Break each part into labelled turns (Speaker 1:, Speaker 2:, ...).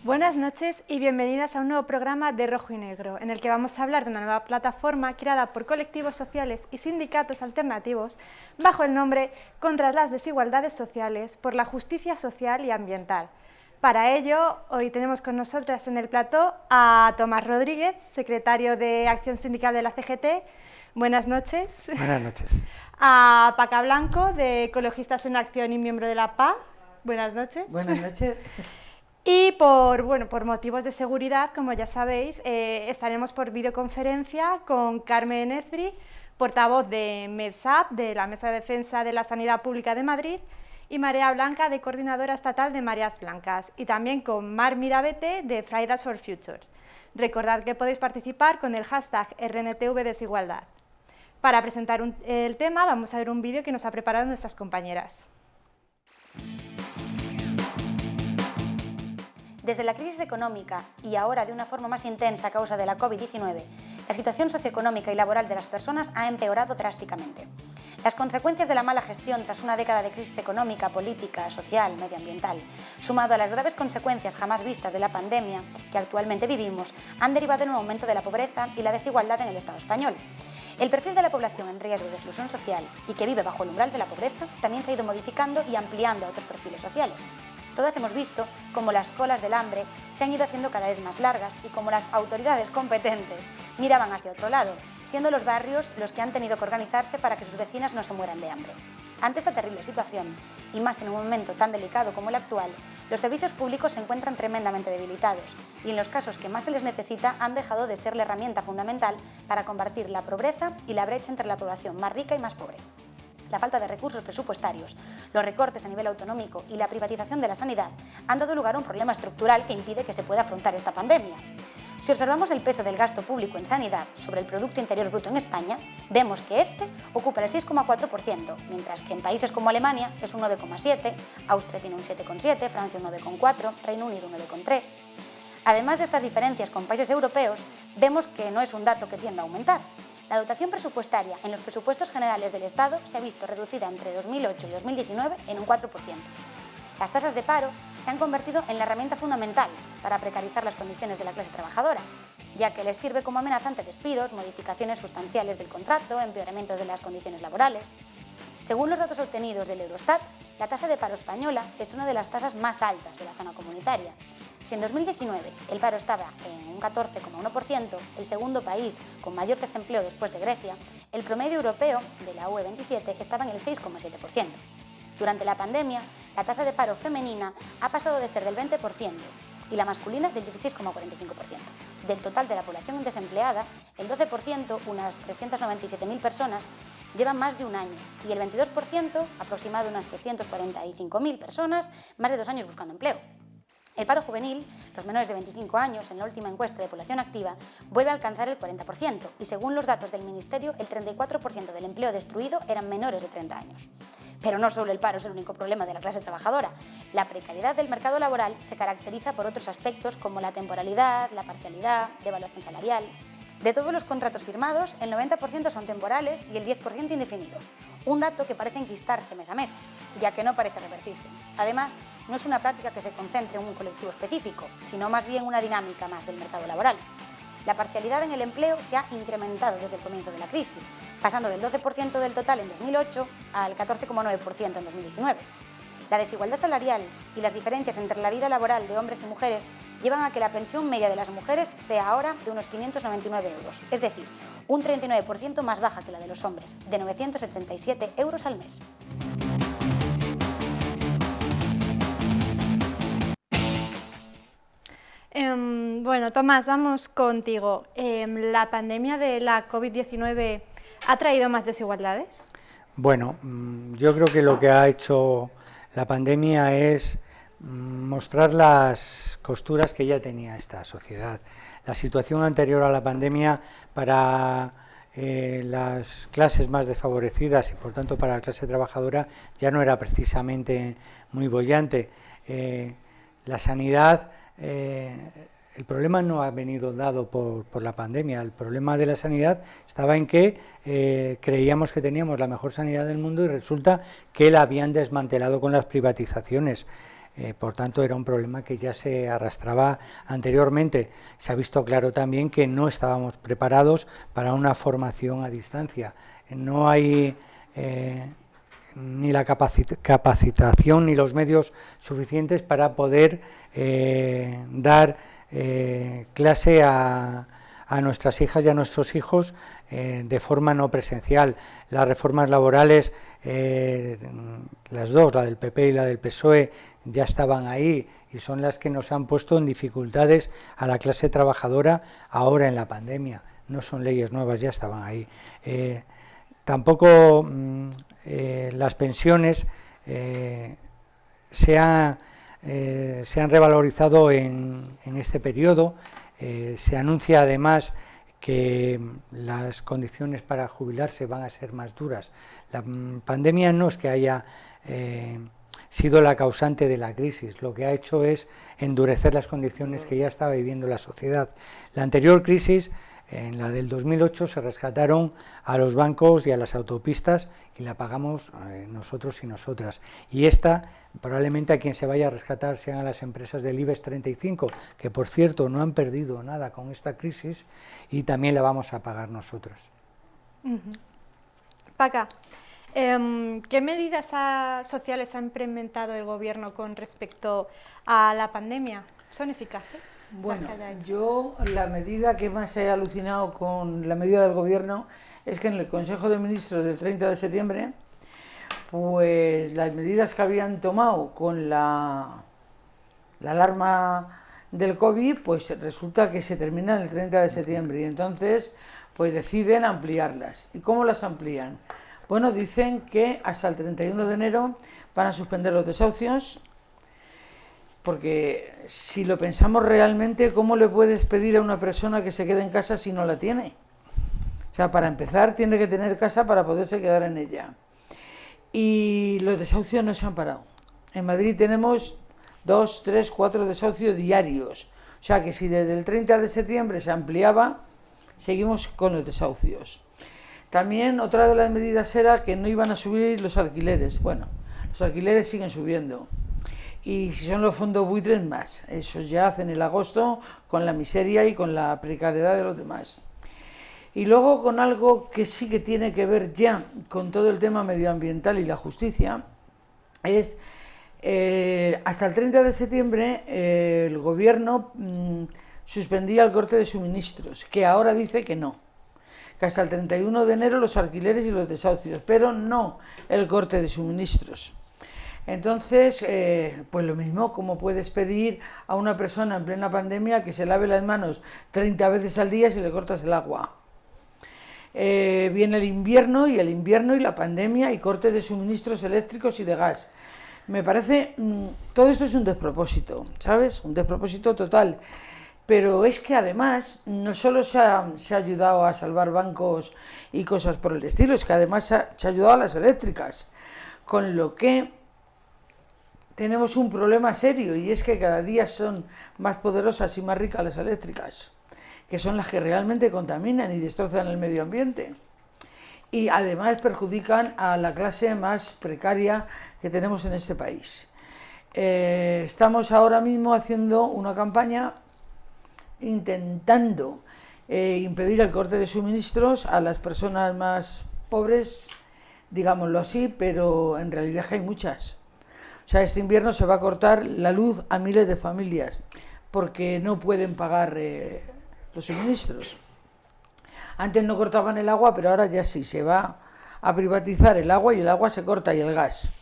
Speaker 1: Buenas noches y bienvenidas a un nuevo programa de Rojo y Negro, en el que vamos a hablar de una nueva plataforma creada por colectivos sociales y sindicatos alternativos bajo el nombre Contra las desigualdades sociales, por la justicia social y ambiental. Para ello, hoy tenemos con nosotras en el plató a Tomás Rodríguez, secretario de Acción Sindical de la CGT. Buenas noches.
Speaker 2: Buenas noches.
Speaker 1: A Paca Blanco, de Ecologistas en Acción y miembro de la PA. Buenas noches.
Speaker 3: Buenas noches.
Speaker 1: Y por motivos de seguridad, como ya sabéis, estaremos por videoconferencia con Carmen Esbri, portavoz de MEDSAP, de la Mesa de Defensa de la Sanidad Pública de Madrid, y Marea Blanca, de Coordinadora Estatal de Mareas Blancas, y también con Mar Mirabete, de Fridays for Futures. Recordad que podéis participar con el hashtag RNTVDesigualdad. Para presentar el tema vamos a ver un vídeo que nos ha preparado nuestras compañeras.
Speaker 4: Desde la crisis económica y ahora de una forma más intensa a causa de la COVID-19, la situación socioeconómica y laboral de las personas ha empeorado drásticamente. Las consecuencias de la mala gestión tras una década de crisis económica, política, social, medioambiental, sumado a las graves consecuencias jamás vistas de la pandemia que actualmente vivimos, han derivado en un aumento de la pobreza y la desigualdad en el Estado español. El perfil de la población en riesgo de exclusión social y que vive bajo el umbral de la pobreza también se ha ido modificando y ampliando a otros perfiles sociales. Todas hemos visto cómo las colas del hambre se han ido haciendo cada vez más largas y cómo las autoridades competentes miraban hacia otro lado, siendo los barrios los que han tenido que organizarse para que sus vecinas no se mueran de hambre. Ante esta terrible situación, y más en un momento tan delicado como el actual, los servicios públicos se encuentran tremendamente debilitados y en los casos que más se les necesita han dejado de ser la herramienta fundamental para combatir la pobreza y la brecha entre la población más rica y más pobre. La falta de recursos presupuestarios, los recortes a nivel autonómico y la privatización de la sanidad han dado lugar a un problema estructural que impide que se pueda afrontar esta pandemia. Si observamos el peso del gasto público en sanidad sobre el Producto Interior Bruto en España, vemos que este ocupa el 6,4%, mientras que en países como Alemania es un 9,7%, Austria tiene un 7,7%, Francia un 9,4%, Reino Unido un 9,3%. Además de estas diferencias con países europeos, vemos que no es un dato que tienda a aumentar. La dotación presupuestaria en los presupuestos generales del Estado se ha visto reducida entre 2008 y 2019 en un 4%. Las tasas de paro se han convertido en la herramienta fundamental para precarizar las condiciones de la clase trabajadora, ya que les sirve como amenaza ante despidos, modificaciones sustanciales del contrato, empeoramientos de las condiciones laborales. Según los datos obtenidos del Eurostat, la tasa de paro española es una de las tasas más altas de la zona comunitaria. Si en 2019 el paro estaba en un 14,1%, el segundo país con mayor desempleo después de Grecia, el promedio europeo de la UE27 estaba en el 6,7%. Durante la pandemia, la tasa de paro femenina ha pasado de ser del 20% y la masculina del 16,45%. Del total de la población desempleada, el 12%, unas 397.000 personas, llevan más de un año y el 22%, aproximado unas 345.000 personas, más de 2 años buscando empleo. El paro juvenil, los menores de 25 años, en la última encuesta de población activa, vuelve a alcanzar el 40% y según los datos del Ministerio, el 34% del empleo destruido eran menores de 30 años. Pero no solo el paro es el único problema de la clase trabajadora. La precariedad del mercado laboral se caracteriza por otros aspectos como la temporalidad, la parcialidad, devaluación salarial. De todos los contratos firmados, el 90% son temporales y el 10% indefinidos, un dato que parece enquistarse mes a mes, ya que no parece revertirse. Además, no es una práctica que se concentre en un colectivo específico, sino más bien una dinámica más del mercado laboral. La parcialidad en el empleo se ha incrementado desde el comienzo de la crisis, pasando del 12% del total en 2008 al 14,9% en 2019. La desigualdad salarial y las diferencias entre la vida laboral de hombres y mujeres llevan a que la pensión media de las mujeres sea ahora de unos 599 euros, es decir, un 39% más baja que la de los hombres, de 977 euros al mes.
Speaker 1: Bueno, Tomás, vamos contigo. ¿La pandemia de la COVID-19 ha traído más desigualdades?
Speaker 2: Bueno, yo creo que lo que ha hecho la pandemia es mostrar las costuras que ya tenía esta sociedad. La situación anterior a la pandemia para las clases más desfavorecidas y por tanto para la clase trabajadora ya no era precisamente muy boyante. La sanidad, el problema no ha venido dado por la pandemia, el problema de la sanidad estaba en que creíamos que teníamos la mejor sanidad del mundo y resulta que la habían desmantelado con las privatizaciones. Por tanto, era un problema que ya se arrastraba anteriormente. Se ha visto claro también que no estábamos preparados para una formación a distancia. No hay ni la capacitación ni los medios suficientes para poder dar clase a nuestras hijas y a nuestros hijos de forma no presencial. Las reformas laborales, las dos, la del PP y la del PSOE, ya estaban ahí y son las que nos han puesto en dificultades a la clase trabajadora ahora en la pandemia. No son leyes nuevas, ya estaban ahí. Tampoco las pensiones se han revalorizado en este periodo. Se anuncia además que las condiciones para jubilarse van a ser más duras. La pandemia no es que haya sido la causante de la crisis, lo que ha hecho es endurecer las condiciones que ya estaba viviendo la sociedad. La anterior crisis, en la del 2008, se rescataron a los bancos y a las autopistas y la pagamos nosotros y nosotras. Y esta, probablemente a quien se vaya a rescatar sean a las empresas del IBEX 35, que por cierto no han perdido nada con esta crisis, y también la vamos a pagar nosotros.
Speaker 1: Paca, ¿qué medidas sociales ha implementado el Gobierno con respecto a la pandemia? ¿Son eficaces?
Speaker 3: Bueno, yo la medida que más he alucinado con la medida del Gobierno es que en el Consejo de Ministros del 30 de septiembre, pues las medidas que habían tomado con la alarma del COVID, pues resulta que se terminan el 30 de septiembre y entonces pues deciden ampliarlas. ¿Y cómo las amplían? Bueno, dicen que hasta el 31 de enero van a suspender los desahucios, porque si lo pensamos realmente, ¿cómo le puedes pedir a una persona que se quede en casa si no la tiene? O sea, para empezar tiene que tener casa para poderse quedar en ella. Y los desahucios no se han parado. En Madrid tenemos 2, 3, 4 desahucios diarios. O sea que si desde el 30 de septiembre se ampliaba, seguimos con los desahucios. También otra de las medidas era que no iban a subir los alquileres. Bueno, los alquileres siguen subiendo. Y si son los fondos buitres, más. Esos ya hacen el agosto con la miseria y con la precariedad de los demás. Y luego con algo que sí que tiene que ver ya con todo el tema medioambiental y la justicia, es hasta el 30 de septiembre el Gobierno suspendía el corte de suministros, que ahora dice que no. Que hasta el 31 de enero los alquileres y los desahucios, pero no el corte de suministros. Entonces, pues lo mismo, como puedes pedir a una persona en plena pandemia que se lave las manos 30 veces al día si le cortas el agua. Viene el invierno y la pandemia y corte de suministros eléctricos y de gas. Me parece, todo esto es un despropósito, ¿sabes? Un despropósito total. Pero es que además no solo se ha ayudado a salvar bancos y cosas por el estilo, es que además se ha ayudado a las eléctricas, con lo que tenemos un problema serio, y es que cada día son más poderosas y más ricas las eléctricas, que son las que realmente contaminan y destrozan el medio ambiente. Y además perjudican a la clase más precaria que tenemos en este país. Estamos ahora mismo haciendo una campaña intentando impedir el corte de suministros a las personas más pobres, digámoslo así, pero en realidad hay muchas. O sea, este invierno se va a cortar la luz a miles de familias porque no pueden pagar los suministros. Antes no cortaban el agua, pero ahora ya sí, se va a privatizar el agua y el agua se corta y el gas.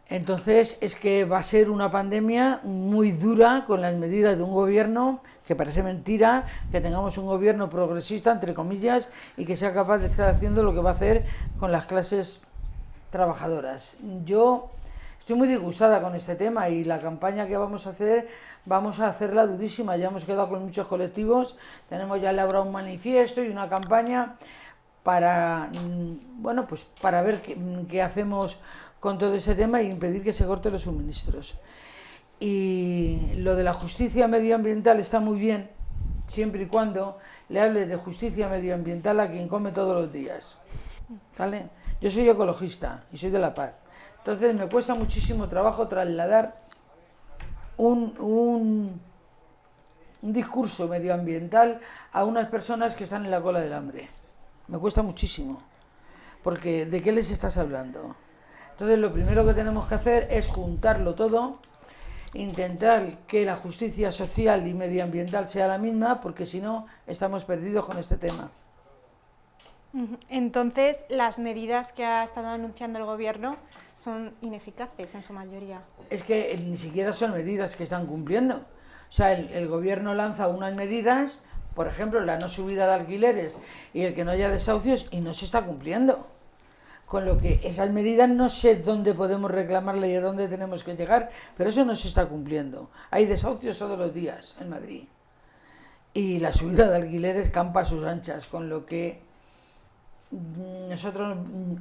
Speaker 3: Entonces es que va a ser una pandemia muy dura con las medidas de un gobierno que parece mentira que tengamos un gobierno progresista, entre comillas, y que sea capaz de estar haciendo lo que va a hacer con las clases trabajadoras. Yo estoy muy disgustada con este tema y la campaña que vamos a hacerla durísima. Ya hemos quedado con muchos colectivos, tenemos ya elaborado un manifiesto y una campaña para, bueno, pues para ver qué hacemos con todo ese tema y impedir que se corten los suministros. Y lo de la justicia medioambiental está muy bien, siempre y cuando le hables de justicia medioambiental a quien come todos los días, ¿vale? Yo soy ecologista y soy de La Paz, entonces me cuesta muchísimo trabajo trasladar un discurso medioambiental a unas personas que están en la cola del hambre. Me cuesta muchísimo, porque ¿de qué les estás hablando? Entonces lo primero que tenemos que hacer es juntarlo todo, intentar que la justicia social y medioambiental sea la misma, porque si no estamos perdidos con este tema.
Speaker 1: Entonces, las medidas que ha estado anunciando el Gobierno son ineficaces en su mayoría.
Speaker 3: Es que ni siquiera son medidas que están cumpliendo. O sea, el Gobierno lanza unas medidas, por ejemplo, la no subida de alquileres y el que no haya desahucios, y no se está cumpliendo. Con lo que esas medidas no sé dónde podemos reclamarle y a dónde tenemos que llegar, pero eso no se está cumpliendo. Hay desahucios todos los días en Madrid. Y la subida de alquileres campa a sus anchas, con lo que nosotros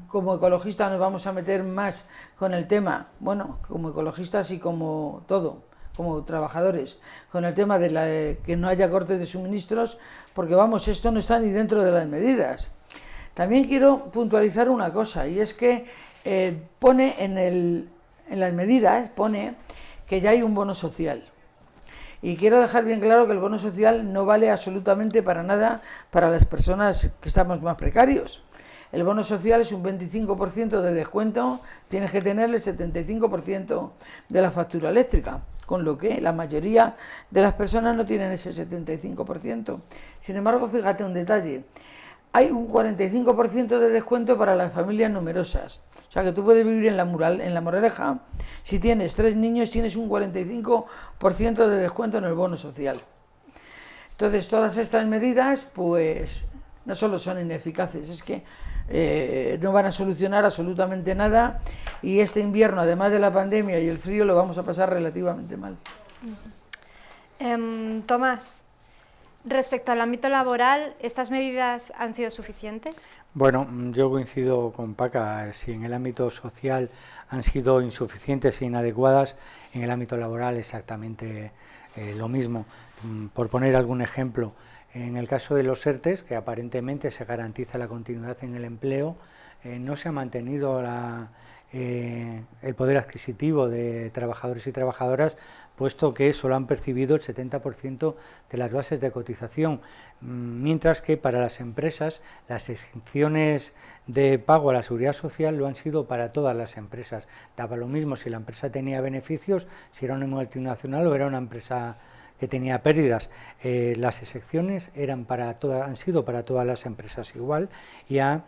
Speaker 3: como ecologistas nos vamos a meter más con el tema, bueno, como ecologistas y como todo, como trabajadores, con el tema de que no haya cortes de suministros, porque vamos, esto no está ni dentro de las medidas. También quiero puntualizar una cosa, y es que pone en las medidas, pone que ya hay un bono social. Y quiero dejar bien claro que el bono social no vale absolutamente para nada para las personas que estamos más precarios. El bono social es un 25% de descuento, tienes que tener el 75% de la factura eléctrica, con lo que la mayoría de las personas no tienen ese 75%. Sin embargo, fíjate un detalle, hay un 45% de descuento para las familias numerosas. O sea que tú puedes vivir en la Moraleja, si tienes 3 niños tienes un 45% de descuento en el bono social. Entonces todas estas medidas pues no solo son ineficaces, es que no van a solucionar absolutamente nada, y este invierno, además de la pandemia y el frío, lo vamos a pasar relativamente mal.
Speaker 1: Tomás, respecto al ámbito laboral, ¿estas medidas han sido suficientes?
Speaker 2: Bueno, yo coincido con Paca, si en el ámbito social han sido insuficientes e inadecuadas, en el ámbito laboral exactamente lo mismo. Por poner algún ejemplo, en el caso de los ERTEs, que aparentemente se garantiza la continuidad en el empleo, no se ha mantenido el poder adquisitivo de trabajadores y trabajadoras, puesto que solo han percibido el 70% de las bases de cotización, mientras que para las empresas las exenciones de pago a la seguridad social lo han sido para todas las empresas. Daba lo mismo si la empresa tenía beneficios, si era una multinacional o era una empresa que tenía pérdidas. Las exenciones han sido para todas las empresas igual, y ha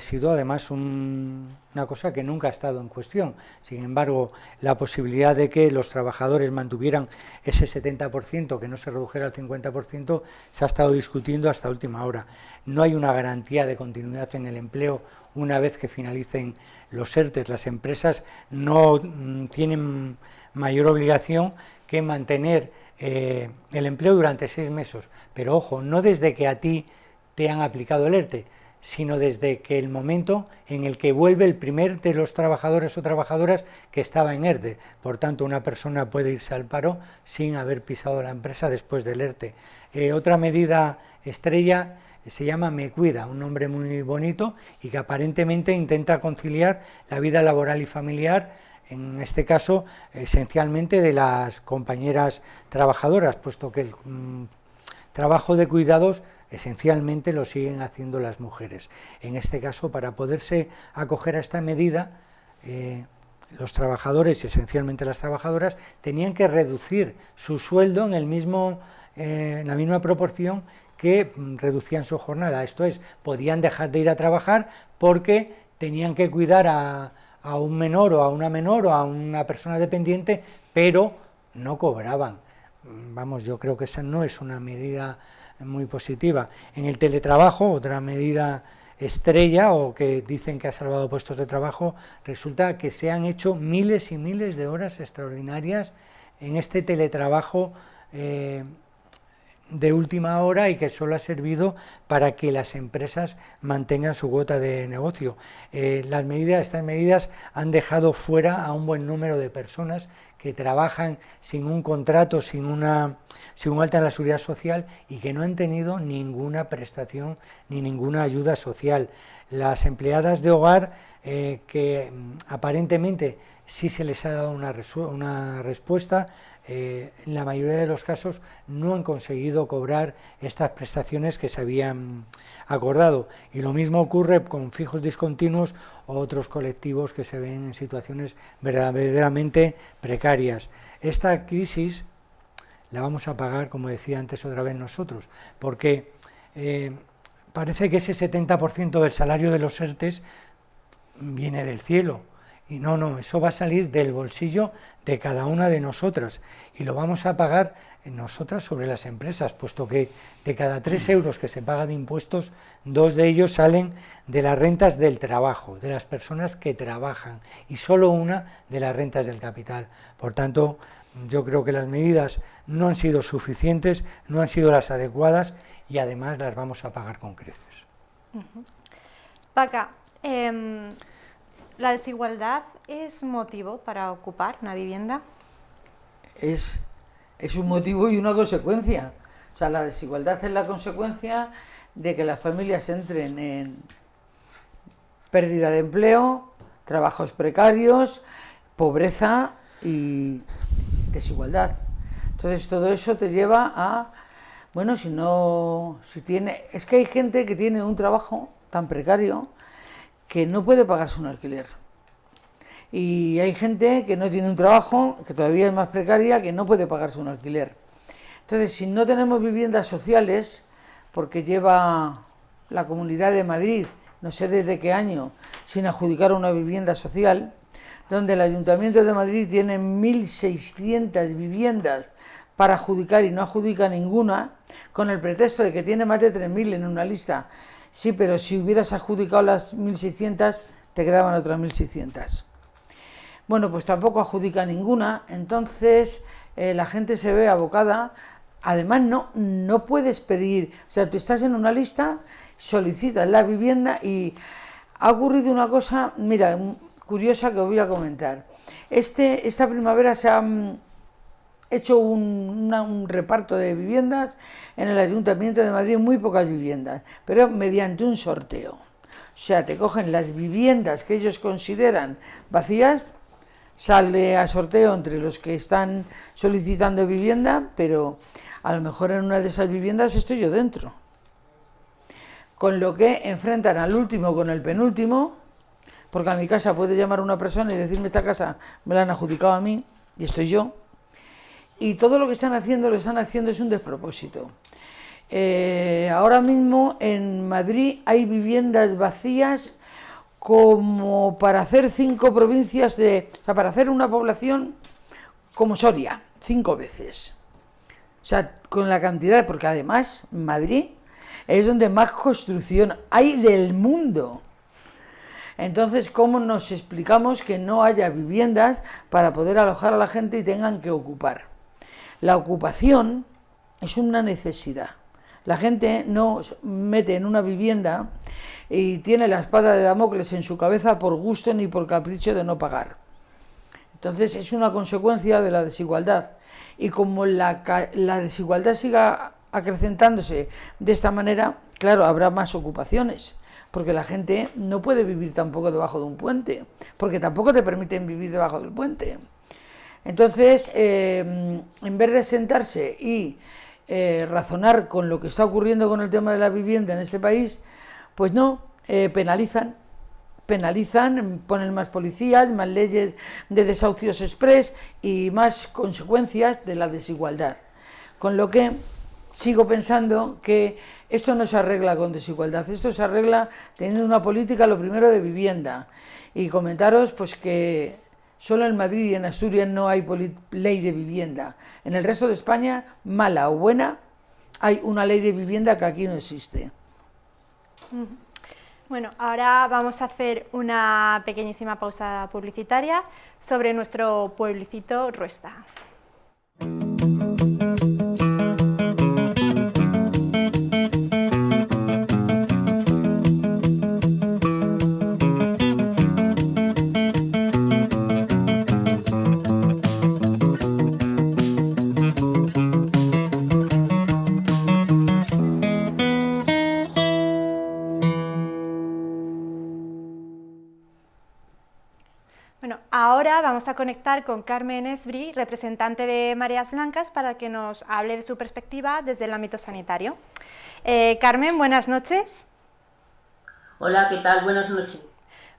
Speaker 2: sido además una cosa que nunca ha estado en cuestión. Sin embargo, la posibilidad de que los trabajadores mantuvieran ese 70%, que no se redujera al 50%, se ha estado discutiendo hasta última hora. No hay una garantía de continuidad en el empleo una vez que finalicen los ERTEs. Las empresas no tienen mayor obligación que mantener el empleo durante 6 meses, pero ojo, no desde que a ti te han aplicado el ERTE, sino desde que el momento en el que vuelve el primer de los trabajadores o trabajadoras que estaba en ERTE. Por tanto, una persona puede irse al paro sin haber pisado la empresa después del ERTE. Otra medida estrella se llama Me Cuida, un nombre muy bonito y que aparentemente intenta conciliar la vida laboral y familiar, en este caso esencialmente de las compañeras trabajadoras, puesto que el trabajo de cuidados esencialmente lo siguen haciendo las mujeres. En este caso, para poderse acoger a esta medida, los trabajadores y esencialmente las trabajadoras tenían que reducir su sueldo en la misma proporción que reducían su jornada. Esto es, podían dejar de ir a trabajar porque tenían que cuidar a un menor o a una menor o a una persona dependiente, pero no cobraban. Vamos, yo creo que esa no es una medida muy positiva. En el teletrabajo, otra medida estrella o que dicen que ha salvado puestos de trabajo, resulta que se han hecho miles y miles de horas extraordinarias en este teletrabajo de última hora y que solo ha servido para que las empresas mantengan su cuota de negocio. Estas medidas han dejado fuera a un buen número de personas que trabajan sin un contrato, sin una sin un alta en la seguridad social y que no han tenido ninguna prestación ni ninguna ayuda social. Las empleadas de hogar que aparentemente sí se les ha dado una respuesta, en la mayoría de los casos no han conseguido cobrar estas prestaciones que se habían acordado, y lo mismo ocurre con fijos discontinuos o otros colectivos que se ven en situaciones verdaderamente precarias. Esta crisis la vamos a pagar, como decía antes otra vez, nosotros, porque parece que ese 70% del salario de los ERTEs viene del cielo. Y no, eso va a salir del bolsillo de cada una de nosotras y lo vamos a pagar nosotras sobre las empresas, puesto que de cada 3 euros que se paga de impuestos, 2 de ellos salen de las rentas del trabajo, de las personas que trabajan, y solo 1 de las rentas del capital. Por tanto, yo creo que las medidas no han sido suficientes, no han sido las adecuadas y además las vamos a pagar con creces.
Speaker 1: Paca, ¿la desigualdad es motivo para ocupar una vivienda?
Speaker 3: Es un motivo y una consecuencia. O sea, la desigualdad es la consecuencia de que las familias entren en pérdida de empleo, trabajos precarios, pobreza y desigualdad. Entonces todo eso te lleva a, bueno, es que hay gente que tiene un trabajo tan precario que no puede pagarse un alquiler. Y hay gente que no tiene un trabajo, que todavía es más precaria, que no puede pagarse un alquiler. Entonces, si no tenemos viviendas sociales, porque lleva la Comunidad de Madrid, no sé desde qué año, sin adjudicar una vivienda social, donde el Ayuntamiento de Madrid tiene 1.600 viviendas para adjudicar y no adjudica ninguna, con el pretexto de que tiene más de 3.000 en una lista. Sí, pero si hubieras adjudicado las 1.600, te quedaban otras 1.600. Bueno, pues tampoco adjudica ninguna, entonces la gente se ve abocada. Además, no puedes pedir, o sea, tú estás en una lista, solicitas la vivienda y ha ocurrido una cosa, mira, curiosa que os voy a comentar. Esta primavera se ha hecho un reparto de viviendas en el Ayuntamiento de Madrid, muy pocas viviendas, pero mediante un sorteo. O sea, te cogen las viviendas que ellos consideran vacías, sale a sorteo entre los que están solicitando vivienda, pero a lo mejor en una de esas viviendas estoy yo dentro. Con lo que enfrentan al último con el penúltimo, porque a mi casa puede llamar una persona y decirme: esta casa me la han adjudicado a mí y estoy yo. Y todo lo que están haciendo es un despropósito. Ahora mismo en Madrid hay viviendas vacías como para hacer 5 provincias, o sea, para hacer una población como Soria, 5 veces. O sea, con la cantidad, porque además Madrid es donde más construcción hay del mundo. Entonces, ¿cómo nos explicamos que no haya viviendas para poder alojar a la gente y tengan que ocupar? La ocupación es una necesidad. La gente no mete en una vivienda y tiene la espada de Damocles en su cabeza por gusto ni por capricho de no pagar. Entonces es una consecuencia de la desigualdad. Y como la desigualdad siga acrecentándose de esta manera, claro, habrá más ocupaciones, porque la gente no puede vivir tampoco debajo de un puente, porque tampoco te permiten vivir debajo del puente. Entonces, en vez de sentarse y razonar con lo que está ocurriendo con el tema de la vivienda en este país, pues no, penalizan, ponen más policías, más leyes de desahucios express y más consecuencias de la desigualdad. Con lo que sigo pensando que esto no se arregla con desigualdad, esto se arregla teniendo una política, lo primero, de vivienda. Y comentaros pues que solo en Madrid y en Asturias no hay ley de vivienda. En el resto de España, mala o buena, hay una ley de vivienda que aquí no existe.
Speaker 1: Bueno, ahora vamos a hacer una pequeñísima pausa publicitaria sobre nuestro pueblecito Ruesta. ahora vamos a conectar con Carmen Esbri, representante de Mareas Blancas, para que nos hable de su perspectiva desde el ámbito sanitario. Carmen, buenas noches.
Speaker 5: Hola, ¿qué tal? Buenas noches.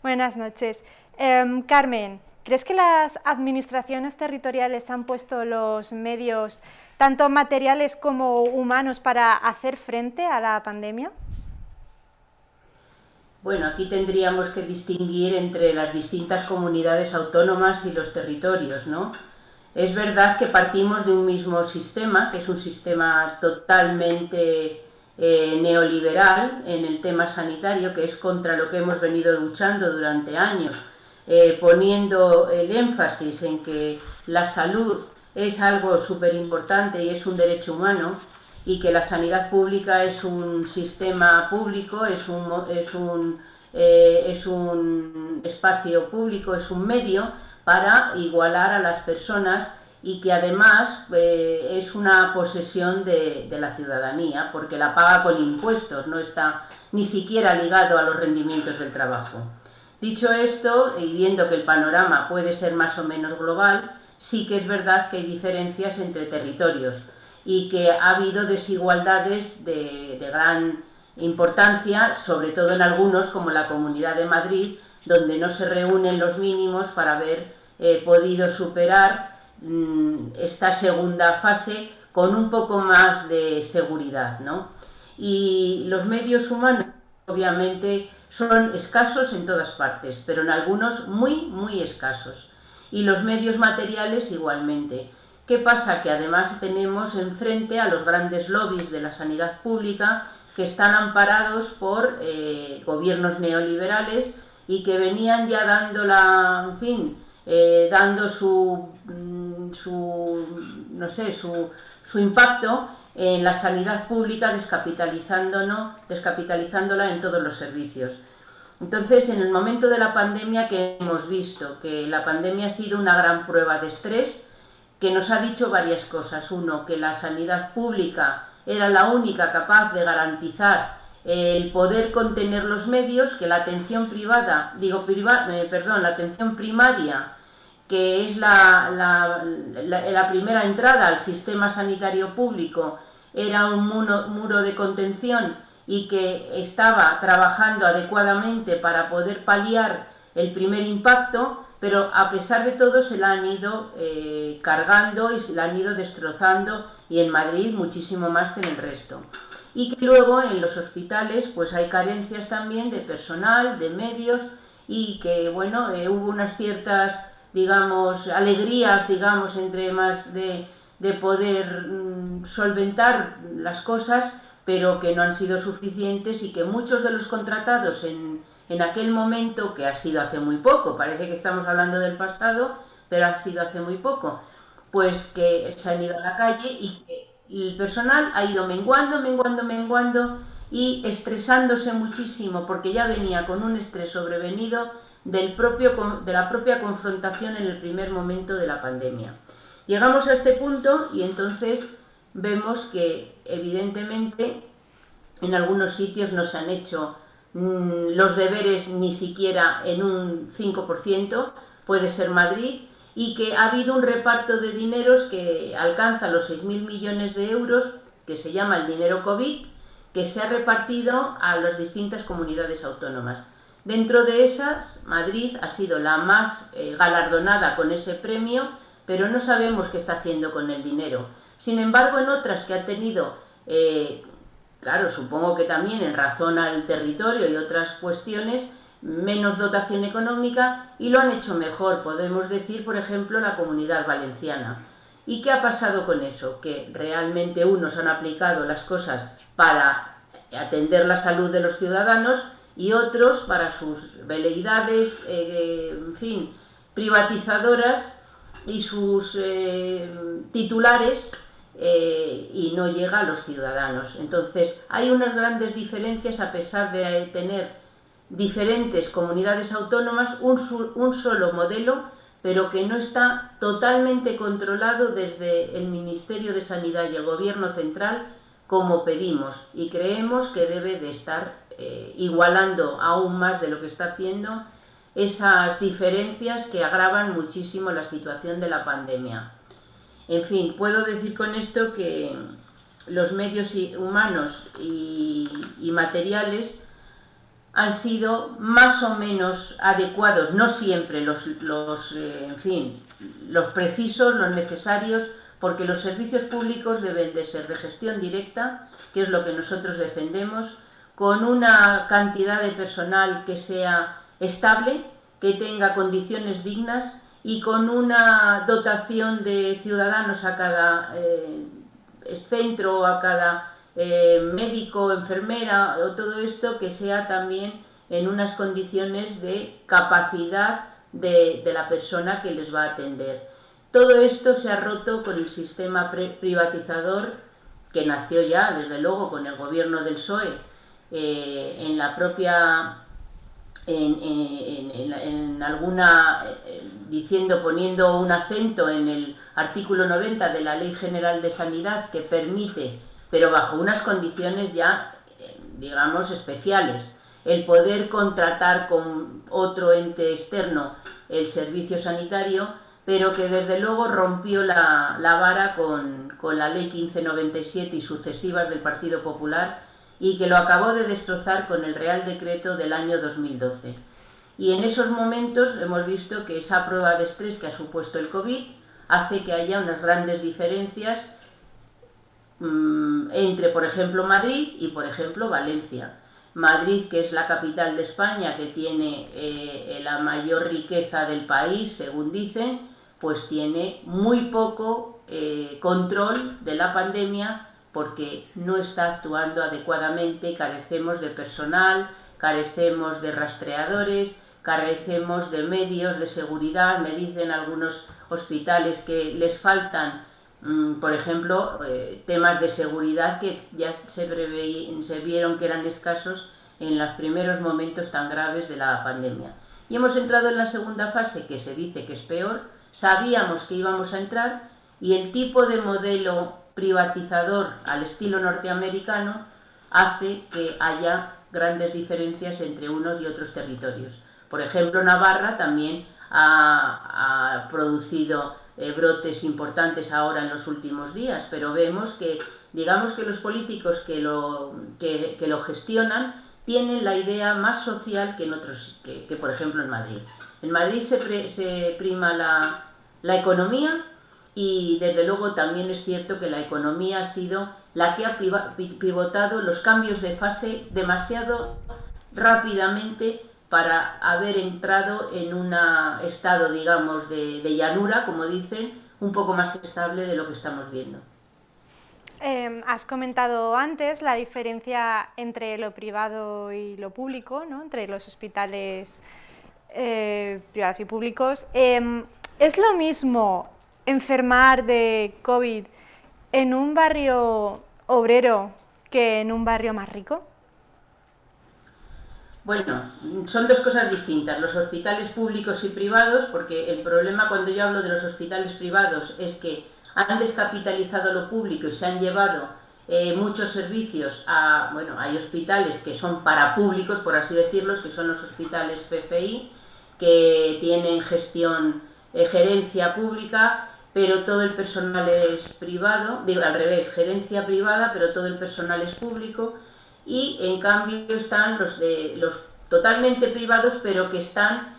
Speaker 1: Buenas noches. Carmen, ¿crees que las administraciones territoriales han puesto los medios, tanto materiales como humanos, para hacer frente a la pandemia?
Speaker 5: Bueno, aquí tendríamos que distinguir entre las distintas comunidades autónomas y los territorios, ¿no? Es verdad que partimos de un mismo sistema, que es un sistema totalmente neoliberal en el tema sanitario, que es contra lo que hemos venido luchando durante años, poniendo el énfasis en que la salud es algo súper importante y es un derecho humano, y que la sanidad pública es un sistema público, es un espacio público, es un medio para igualar a las personas, y que además es una posesión de la ciudadanía, porque la paga con impuestos, no está ni siquiera ligado a los rendimientos del trabajo. Dicho esto, y viendo que el panorama puede ser más o menos global, sí que es verdad que hay diferencias entre territorios y que ha habido desigualdades de gran importancia, sobre todo en algunos, como la Comunidad de Madrid, donde no se reúnen los mínimos para haber podido superar esta segunda fase con un poco más de seguridad, ¿no? Y los medios humanos, obviamente, son escasos en todas partes, pero en algunos muy, muy escasos. Y los medios materiales igualmente. ¿Qué pasa? Que además tenemos enfrente a los grandes lobbies de la sanidad pública, que están amparados por gobiernos neoliberales y que venían ya dando dando su impacto en la sanidad pública, descapitalizándola en todos los servicios. Entonces, en el momento de la pandemia, que hemos visto que la pandemia ha sido una gran prueba de estrés, que nos ha dicho varias cosas. Uno, que la sanidad pública era la única capaz de garantizar el poder contener los medios, que la atención la atención primaria, que es la primera entrada al sistema sanitario público, era un muro de contención y que estaba trabajando adecuadamente para poder paliar el primer impacto, pero a pesar de todo se la han ido cargando y se la han ido destrozando, y en Madrid muchísimo más que en el resto. Y que luego en los hospitales pues hay carencias también de personal, de medios, y que bueno, hubo unas ciertas, digamos, alegrías, digamos, entre más de poder solventar las cosas, pero que no han sido suficientes, y que muchos de los contratados en aquel momento, que ha sido hace muy poco, parece que estamos hablando del pasado, pero ha sido hace muy poco, pues que se han ido a la calle y que el personal ha ido menguando y estresándose muchísimo, porque ya venía con un estrés sobrevenido de la propia confrontación en el primer momento de la pandemia. Llegamos a este punto y entonces vemos que evidentemente en algunos sitios no se han hecho los deberes ni siquiera en un 5%, puede ser Madrid, y que ha habido un reparto de dineros que alcanza los 6.000 millones de euros, que se llama el dinero COVID, que se ha repartido a las distintas comunidades autónomas. Dentro de esas, Madrid ha sido la más galardonada con ese premio, pero no sabemos qué está haciendo con el dinero. Sin embargo, en otras que ha tenido, claro, supongo que también en razón al territorio y otras cuestiones, menos dotación económica, y lo han hecho mejor. Podemos decir, por ejemplo, la Comunidad Valenciana. ¿Y qué ha pasado con eso? Que realmente unos han aplicado las cosas para atender la salud de los ciudadanos y otros para sus veleidades, privatizadoras y sus titulares, y no llega a los ciudadanos. Entonces, hay unas grandes diferencias, a pesar de tener diferentes comunidades autónomas, un solo modelo, pero que no está totalmente controlado desde el Ministerio de Sanidad y el Gobierno central, como pedimos, y creemos que debe de estar igualando aún más de lo que está haciendo esas diferencias que agravan muchísimo la situación de la pandemia. En fin, puedo decir con esto que los medios humanos y materiales han sido más o menos adecuados, no siempre los precisos, los necesarios, porque los servicios públicos deben de ser de gestión directa, que es lo que nosotros defendemos, con una cantidad de personal que sea estable, que tenga condiciones dignas y con una dotación de ciudadanos a cada centro, a cada médico, enfermera, o todo esto que sea también en unas condiciones de capacidad de la persona que les va a atender. Todo esto se ha roto con el sistema privatizador que nació ya, desde luego, con el gobierno del PSOE, en la propia, poniendo un acento en el artículo 90 de la Ley General de Sanidad, que permite, pero bajo unas condiciones ya, digamos, especiales, el poder contratar con otro ente externo el servicio sanitario, pero que desde luego rompió la vara con la Ley 1597 y sucesivas del Partido Popular, y que lo acabó de destrozar con el Real Decreto del año 2012. Y en esos momentos hemos visto que esa prueba de estrés que ha supuesto el COVID hace que haya unas grandes diferencias entre, por ejemplo, Madrid y, por ejemplo, Valencia. Madrid, que es la capital de España, que tiene la mayor riqueza del país, según dicen, pues tiene muy poco control de la pandemia, porque no está actuando adecuadamente, carecemos de personal, carecemos de rastreadores, carecemos de medios de seguridad. Me dicen algunos hospitales que les faltan, por ejemplo, temas de seguridad que ya se vieron que eran escasos en los primeros momentos tan graves de la pandemia. Y hemos entrado en la segunda fase, que se dice que es peor. Sabíamos que íbamos a entrar, y el tipo de modelo privatizador al estilo norteamericano hace que haya grandes diferencias entre unos y otros territorios. Por ejemplo, Navarra también ha producido brotes importantes ahora en los últimos días, pero vemos que, digamos, que los políticos que lo gestionan tienen la idea más social que en otros, que por ejemplo en Madrid. En Madrid se prima la economía, y desde luego también es cierto que la economía ha sido la que ha pivotado los cambios de fase demasiado rápidamente para haber entrado en un estado, digamos, de llanura, como dicen, un poco más estable de lo que estamos viendo.
Speaker 1: Has comentado antes la diferencia entre lo privado y lo público, ¿no? Entre los hospitales privados y públicos. ¿Es lo mismo enfermar de COVID en un barrio obrero que en un barrio más rico?
Speaker 5: Bueno, son dos cosas distintas, los hospitales públicos y privados, porque el problema cuando yo hablo de los hospitales privados es que han descapitalizado lo público y se han llevado muchos servicios hay hospitales que son para públicos, por así decirlos, que son los hospitales PFI, que tienen gerencia pública, pero todo el personal es privado, al revés, gerencia privada, pero todo el personal es público, y en cambio están los totalmente privados, pero que están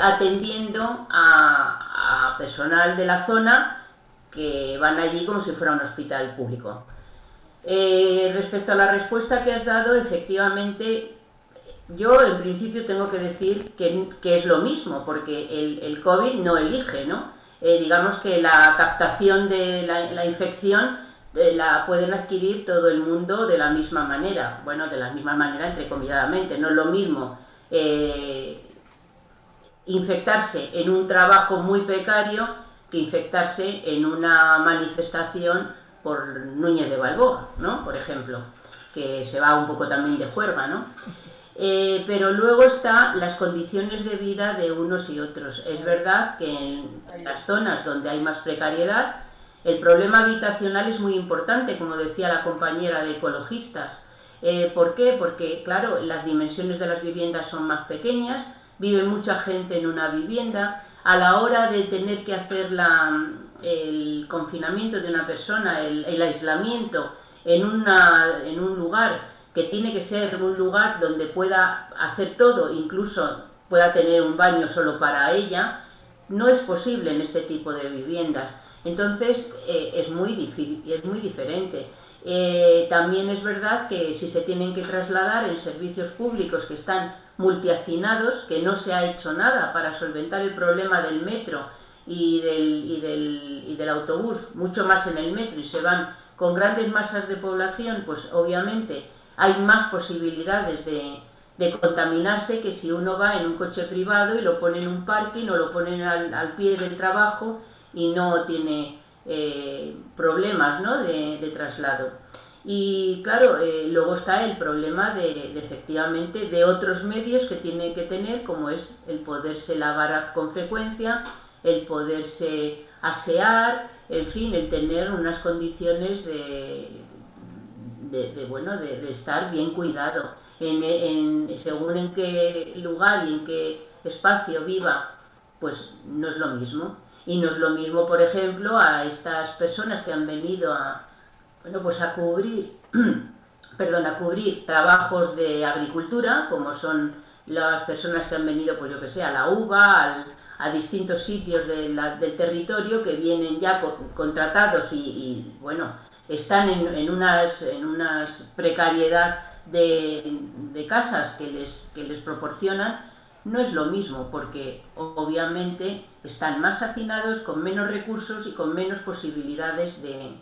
Speaker 5: atendiendo a personal de la zona, que van allí como si fuera un hospital público. Respecto a la respuesta que has dado, efectivamente, yo en principio tengo que decir que es lo mismo, porque el COVID no elige, ¿no? Digamos que la captación de la infección la pueden adquirir todo el mundo de la misma manera. Bueno, de la misma manera, entrecomilladamente. No es lo mismo infectarse en un trabajo muy precario que infectarse en una manifestación por Núñez de Balboa, ¿no? Por ejemplo, que se va un poco también de juerga, ¿no? Pero luego están las condiciones de vida de unos y otros. Es verdad que en las zonas donde hay más precariedad, el problema habitacional es muy importante, como decía la compañera de ecologistas. ¿Por qué? Porque, claro, las dimensiones de las viviendas son más pequeñas, vive mucha gente en una vivienda. A la hora de tener que hacer el confinamiento de una persona, el aislamiento en un lugar que tiene que ser un lugar donde pueda hacer todo, incluso pueda tener un baño solo para ella, no es posible en este tipo de viviendas. Entonces es muy difícil, es muy diferente. También es verdad que si se tienen que trasladar en servicios públicos que están multihacinados, que no se ha hecho nada para solventar el problema del metro y del autobús, mucho más en el metro, y se van con grandes masas de población, pues obviamente hay más posibilidades de contaminarse que si uno va en un coche privado y lo pone en un parking o lo ponen al pie del trabajo y no tiene problemas, ¿no?, de traslado. Y claro, luego está el problema de efectivamente de otros medios que tiene que tener, como es el poderse lavar con frecuencia, el poderse asear, en fin, el tener unas condiciones de estar bien cuidado. Según en qué lugar y en qué espacio viva, pues no es lo mismo. Y no es lo mismo, por ejemplo, a estas personas que han venido a cubrir, a cubrir trabajos de agricultura, como son las personas que han venido, pues yo que sé, a la uva, a distintos sitios del territorio, que vienen ya contratados y bueno, están en unas precariedad de casas que les proporcionan. No es lo mismo, porque obviamente están más hacinados, con menos recursos y con menos posibilidades de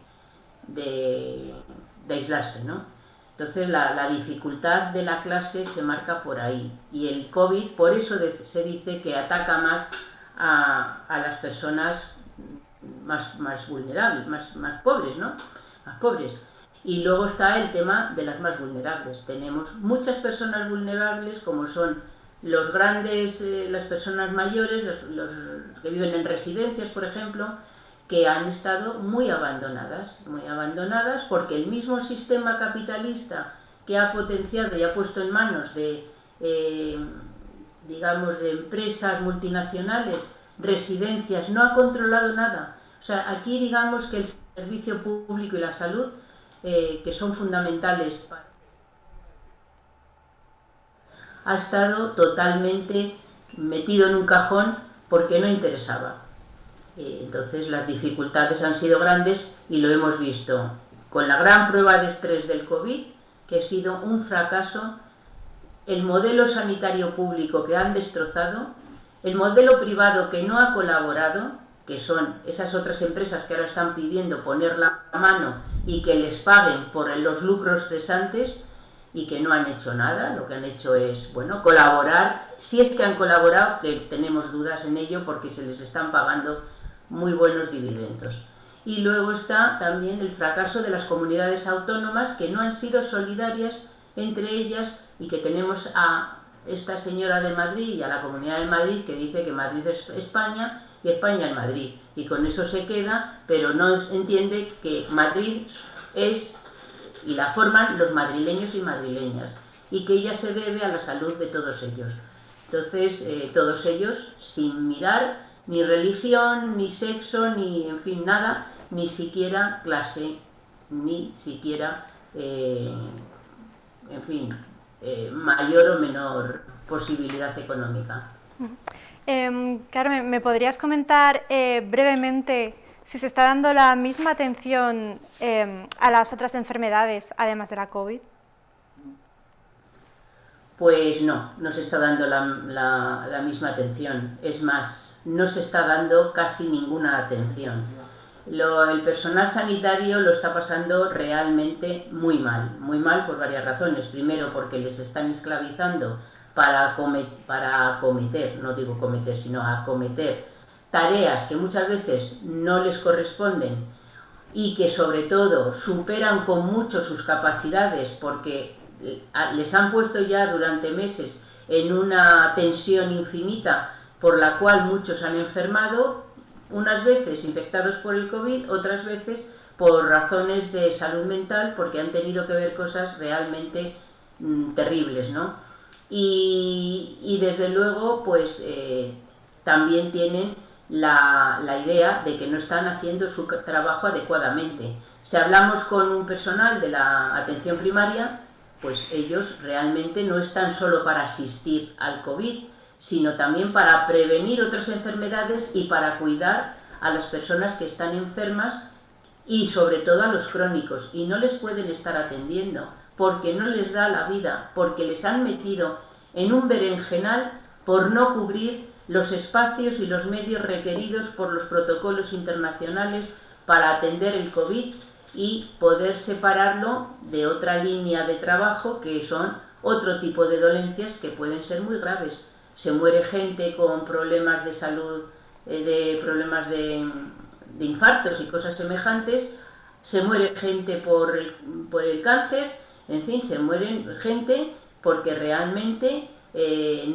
Speaker 5: aislarse, ¿no? Entonces la dificultad de la clase se marca por ahí, y el COVID por eso se dice que ataca más a las personas más vulnerables, más pobres, ¿no? Más pobres. Y luego está el tema de las más vulnerables. Tenemos muchas personas vulnerables, como son los grandes, las personas mayores, los que viven en residencias, por ejemplo, que han estado muy abandonadas porque el mismo sistema capitalista que ha potenciado y ha puesto en manos de empresas multinacionales, residencias, no ha controlado nada. O sea, aquí digamos que el servicio público y la salud, que son fundamentales, ha estado totalmente metido en un cajón porque no interesaba. Entonces las dificultades han sido grandes y lo hemos visto con la gran prueba de estrés del COVID, que ha sido un fracaso, el modelo sanitario público que han destrozado, el modelo privado que no ha colaborado, que son esas otras empresas que ahora están pidiendo poner la mano y que les paguen por los lucros cesantes, y que no han hecho nada. Lo que han hecho es, bueno, colaborar, si es que han colaborado, que tenemos dudas en ello porque se les están pagando muy buenos dividendos. Y luego está también el fracaso de las comunidades autónomas, que no han sido solidarias entre ellas, y que tenemos a esta señora de Madrid y a la Comunidad de Madrid, que dice que Madrid es España y España es Madrid, y con eso se queda, pero no entiende que Madrid es, y la forman los madrileños y madrileñas, y que ella se debe a la salud de todos ellos. Entonces, todos ellos, sin mirar ni religión, ni sexo, ni, en fin, nada, ni siquiera clase, ni siquiera, mayor o menor posibilidad económica.
Speaker 1: Carmen, ¿me podrías comentar brevemente si se está dando la misma atención a las otras enfermedades, además de la COVID?
Speaker 5: Pues no se está dando la misma atención. Es más, no se está dando casi ninguna atención. El personal sanitario lo está pasando realmente muy mal por varias razones. Primero, porque les están esclavizando para acometer, no digo cometer, sino acometer tareas que muchas veces no les corresponden y que sobre todo superan con mucho sus capacidades, porque les han puesto ya durante meses en una tensión infinita por la cual muchos han enfermado, unas veces infectados por el COVID, otras veces por razones de salud mental, porque han tenido que ver cosas realmente terribles, ¿no? y desde luego pues también tienen la idea de que no están haciendo su trabajo adecuadamente. Si hablamos con un personal de la atención primaria, pues ellos realmente no están solo para asistir al COVID, sino también para prevenir otras enfermedades y para cuidar a las personas que están enfermas y sobre todo a los crónicos, y no les pueden estar atendiendo porque no les da la vida, porque les han metido en un berenjenal por no cubrir los espacios y los medios requeridos por los protocolos internacionales para atender el COVID y poder separarlo de otra línea de trabajo que son otro tipo de dolencias que pueden ser muy graves. Se muere gente con problemas de salud, problemas de infartos y cosas semejantes, se muere gente por el cáncer, en fin, se mueren gente porque realmente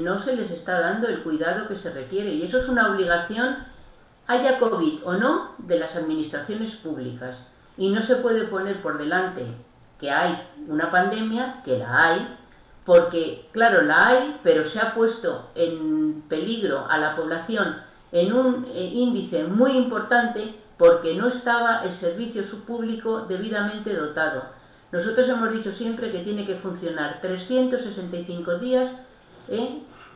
Speaker 5: no se les está dando el cuidado que se requiere, y eso es una obligación, haya COVID o no, de las administraciones públicas, y no se puede poner por delante que hay una pandemia, que la hay, porque claro, la hay, pero se ha puesto en peligro a la población en un índice muy importante porque no estaba el servicio público debidamente dotado. Nosotros hemos dicho siempre que tiene que funcionar 365 días,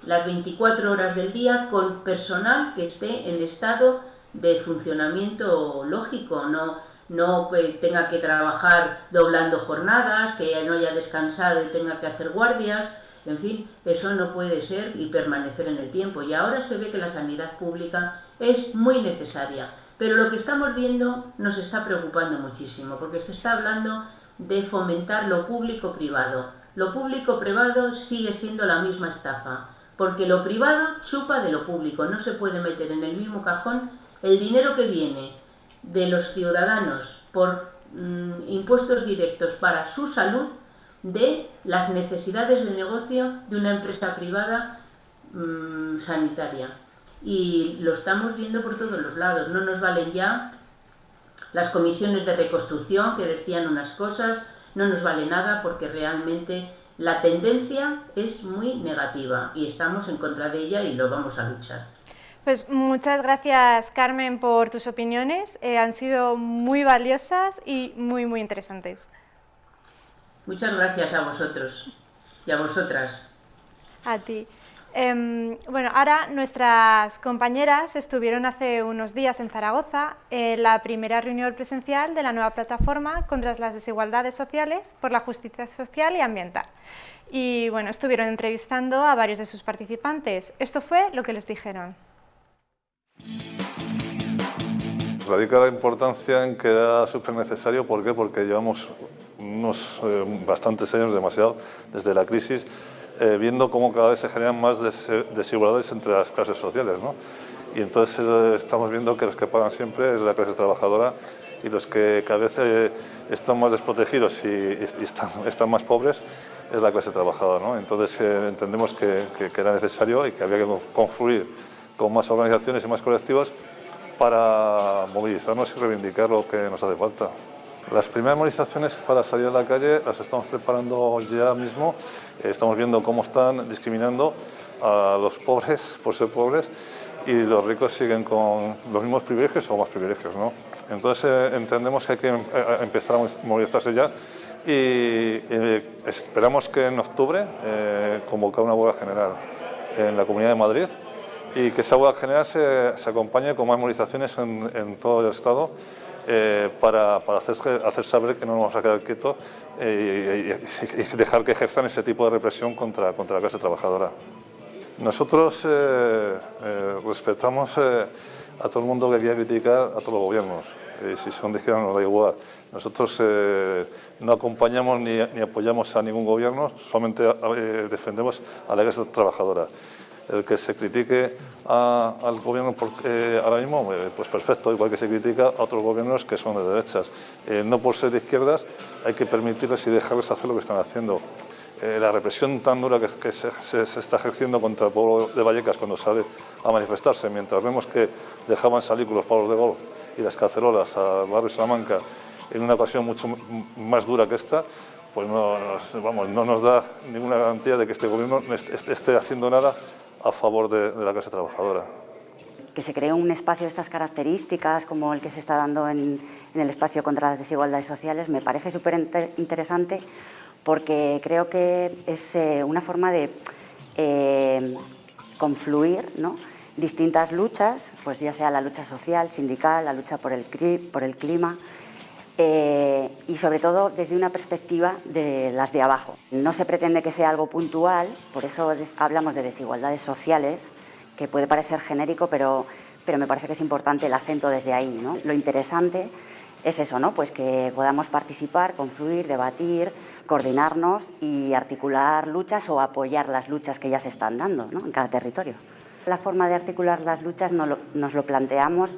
Speaker 5: las 24 horas del día, con personal que esté en estado de funcionamiento lógico, no que tenga que trabajar doblando jornadas, que no haya descansado y tenga que hacer guardias. En fin, eso no puede ser y permanecer en el tiempo. Y ahora se ve que la sanidad pública es muy necesaria. Pero lo que estamos viendo nos está preocupando muchísimo, porque se está hablando de fomentar lo público-privado. Lo público-privado sigue siendo la misma estafa, porque lo privado chupa de lo público. No se puede meter en el mismo cajón el dinero que viene de los ciudadanos por impuestos directos para su salud de las necesidades de negocio de una empresa privada sanitaria. Y lo estamos viendo por todos los lados. No nos valen ya las comisiones de reconstrucción que decían unas cosas, no nos vale nada porque realmente la tendencia es muy negativa y estamos en contra de ella y lo vamos a luchar.
Speaker 1: Pues muchas gracias, Carmen, por tus opiniones. Han sido muy valiosas y muy interesantes.
Speaker 5: Muchas gracias a vosotros y a vosotras.
Speaker 1: A ti. Bueno, ahora nuestras compañeras estuvieron hace unos días en Zaragoza en la primera reunión presencial de la nueva plataforma contra las desigualdades sociales por la justicia social y ambiental. Y bueno, estuvieron entrevistando a varios de sus participantes. Esto fue lo que les dijeron.
Speaker 6: Radica la importancia en que era súper necesario. ¿Por qué? Porque llevamos unos bastantes años, demasiado, desde la crisis, viendo cómo cada vez se generan más desigualdades entre las clases sociales, ¿no? Y entonces estamos viendo que los que pagan siempre es la clase trabajadora y los que cada vez están más desprotegidos y están más pobres es la clase trabajadora, ¿no? Entonces entendemos que era necesario y que había que confluir con más organizaciones y más colectivos para movilizarnos y reivindicar lo que nos hace falta. Las primeras movilizaciones para salir a la calle las estamos preparando ya mismo. Estamos viendo cómo están discriminando a los pobres por ser pobres y los ricos siguen con los mismos privilegios o más privilegios, ¿no? Entonces entendemos que hay que empezar a movilizarse ya y esperamos que en octubre convocar una huelga general en la Comunidad de Madrid y que esa huelga general se acompañe con más movilizaciones en todo el Estado para hacer saber que no nos vamos a quedar quietos y dejar que ejerzan ese tipo de represión contra la clase trabajadora. Nosotros respetamos a todo el mundo que quiera criticar a todos los gobiernos. Si son de izquierda nos da igual. Nosotros no acompañamos ni apoyamos a ningún gobierno, solamente defendemos a la clase trabajadora. El que se critique al gobierno ahora mismo, pues perfecto, igual que se critica a otros gobiernos que son de derechas. No por ser de izquierdas hay que permitirles y dejarles hacer lo que están haciendo. La represión tan dura que se está ejerciendo contra el pueblo de Vallecas cuando sale a manifestarse, mientras vemos que dejaban salir con los palos de golf y las cacerolas al barrio Salamanca en una ocasión mucho más dura que esta, pues no nos da ninguna garantía de que este gobierno esté haciendo nada a favor de la clase trabajadora.
Speaker 7: Que se cree un espacio de estas características, como el que se está dando en el espacio contra las desigualdades sociales, me parece súper interesante, porque creo que es una forma de confluir, ¿no?, distintas luchas, pues ya sea la lucha social, sindical, la lucha por el clima, y sobre todo desde una perspectiva de las de abajo. No se pretende que sea algo puntual, por eso hablamos de desigualdades sociales, que puede parecer genérico, pero me parece que es importante el acento desde ahí, ¿no? Lo interesante es eso, ¿no?, pues que podamos participar, confluir, debatir, coordinarnos y articular luchas o apoyar las luchas que ya se están dando, ¿no?, en cada territorio. La forma de articular las luchas nos lo planteamos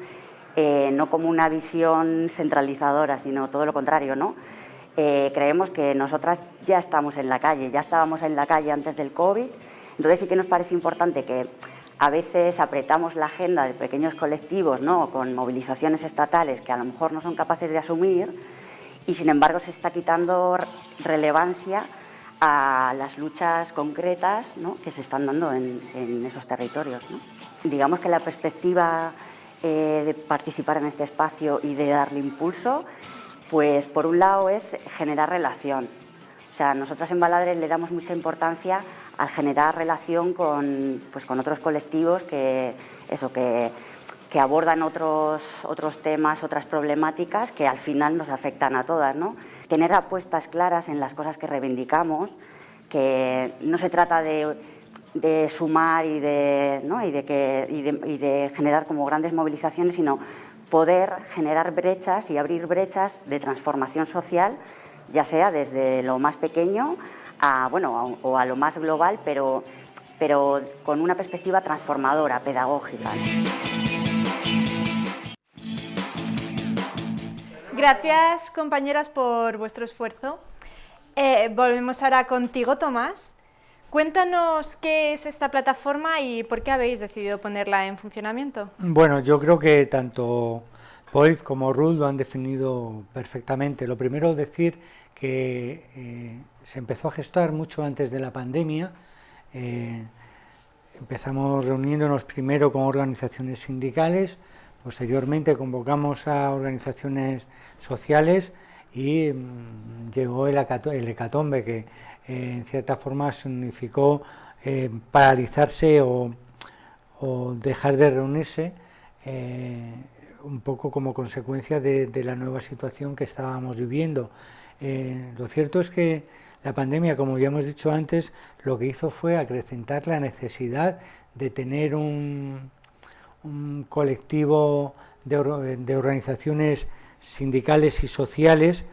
Speaker 7: no como una visión centralizadora, sino todo lo contrario, ¿no? Creemos que nosotras ya estamos en la calle, ya estábamos en la calle antes del COVID, entonces sí que nos parece importante que a veces apretamos la agenda de pequeños colectivos, ¿no?, con movilizaciones estatales que a lo mejor no son capaces de asumir, y sin embargo se está quitando relevancia a las luchas concretas, ¿no?, que se están dando en esos territorios, ¿no? Digamos que la perspectiva de participar en este espacio y de darle impulso, pues por un lado es generar relación. O sea, nosotras en Baladre le damos mucha importancia al generar relación con otros colectivos que abordan otros temas, otras problemáticas que al final nos afectan a todas, ¿no? Tener apuestas claras en las cosas que reivindicamos, que no se trata de sumar y de generar como grandes movilizaciones, sino poder generar brechas y abrir brechas de transformación social, ya sea desde lo más pequeño o a lo más global, pero con una perspectiva transformadora, pedagógica.
Speaker 1: Gracias, compañeras, por vuestro esfuerzo. Volvemos ahora contigo, Tomás. Cuéntanos qué es esta plataforma y por qué habéis decidido ponerla en funcionamiento.
Speaker 2: Bueno, yo creo que tanto Poiz como Ruth lo han definido perfectamente. Lo primero es decir que se empezó a gestar mucho antes de la pandemia. Empezamos reuniéndonos primero con organizaciones sindicales, posteriormente convocamos a organizaciones sociales y llegó el hecatombe que en cierta forma significó paralizarse o dejar de reunirse un poco como consecuencia de la nueva situación que estábamos viviendo. Lo cierto es que la pandemia, como ya hemos dicho antes, lo que hizo fue acrecentar la necesidad de tener un colectivo de organizaciones sindicales y sociales,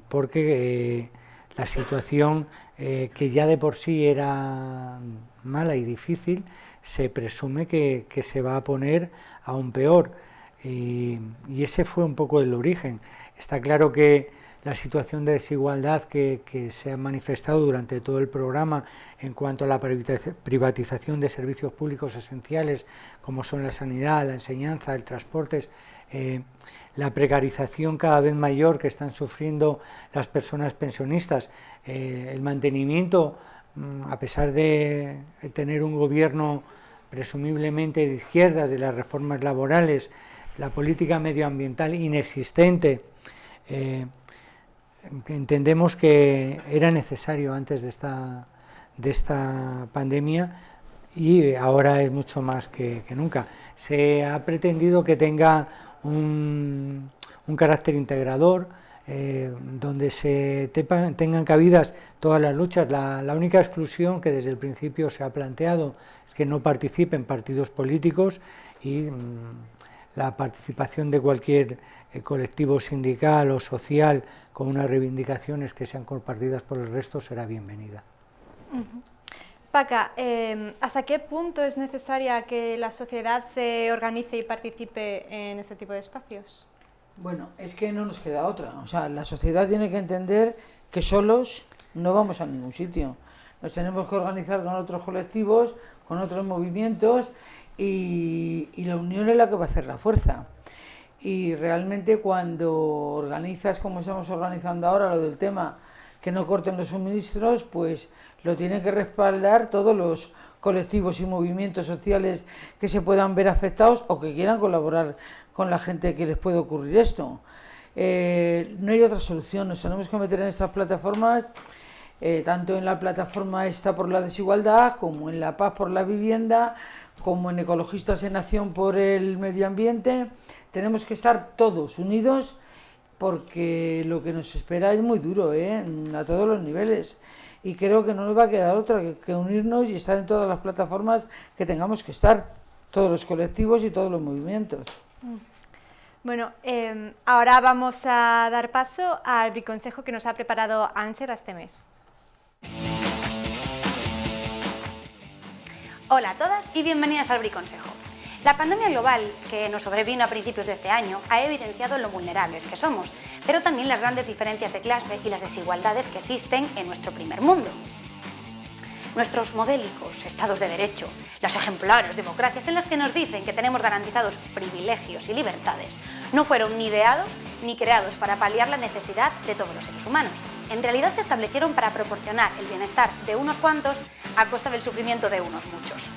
Speaker 2: porque la situación, que ya de por sí era mala y difícil, se presume que se va a poner aún peor, y ese fue un poco el origen. Está claro que la situación de desigualdad que se ha manifestado durante todo el programa en cuanto a la privatización de servicios públicos esenciales, como son la sanidad, la enseñanza, el transporte, la precarización cada vez mayor que están sufriendo las personas pensionistas, el mantenimiento, a pesar de tener un gobierno presumiblemente de izquierdas, de las reformas laborales, la política medioambiental inexistente. Entendemos que era necesario antes de esta pandemia, y ahora es mucho más que nunca. Se ha pretendido que tenga un carácter integrador, donde tengan cabidas todas las luchas. La única exclusión que desde el principio se ha planteado es que no participen partidos políticos, y la participación de cualquier colectivo sindical o social con unas reivindicaciones que sean compartidas por el resto será bienvenida.
Speaker 1: Paca, ¿hasta qué punto es necesaria que la sociedad se organice y participe en este tipo de espacios?
Speaker 3: Bueno, es que no nos queda otra. O sea, la sociedad tiene que entender que solos no vamos a ningún sitio. Nos tenemos que organizar con otros colectivos, con otros movimientos, y la unión es la que va a hacer la fuerza. Y realmente cuando organizas, como estamos organizando ahora, lo del tema que no corten los suministros, pues lo tienen que respaldar todos los colectivos y movimientos sociales que se puedan ver afectados o que quieran colaborar con la gente que les puede ocurrir esto. No hay otra solución, nos tenemos que meter en estas plataformas, tanto en la plataforma esta por la desigualdad, como en La Paz por la vivienda, como en Ecologistas en Acción por el medio ambiente. Tenemos que estar todos unidos porque lo que nos espera es muy duro, a todos los niveles. Y creo que no nos va a quedar otra que unirnos y estar en todas las plataformas que tengamos que estar, todos los colectivos y todos los movimientos.
Speaker 1: Bueno, ahora vamos a dar paso al briconsejo que nos ha preparado Ángela este mes.
Speaker 4: Hola a todas y bienvenidas al briconsejo. La pandemia global que nos sobrevino a principios de este año ha evidenciado lo vulnerables que somos, pero también las grandes diferencias de clase y las desigualdades que existen en nuestro primer mundo. Nuestros modélicos estados de derecho, las ejemplares democracias en las que nos dicen que tenemos garantizados privilegios y libertades, no fueron ni ideados ni creados para paliar la necesidad de todos los seres humanos. En realidad se establecieron para proporcionar el bienestar de unos cuantos a costa del sufrimiento de unos muchos.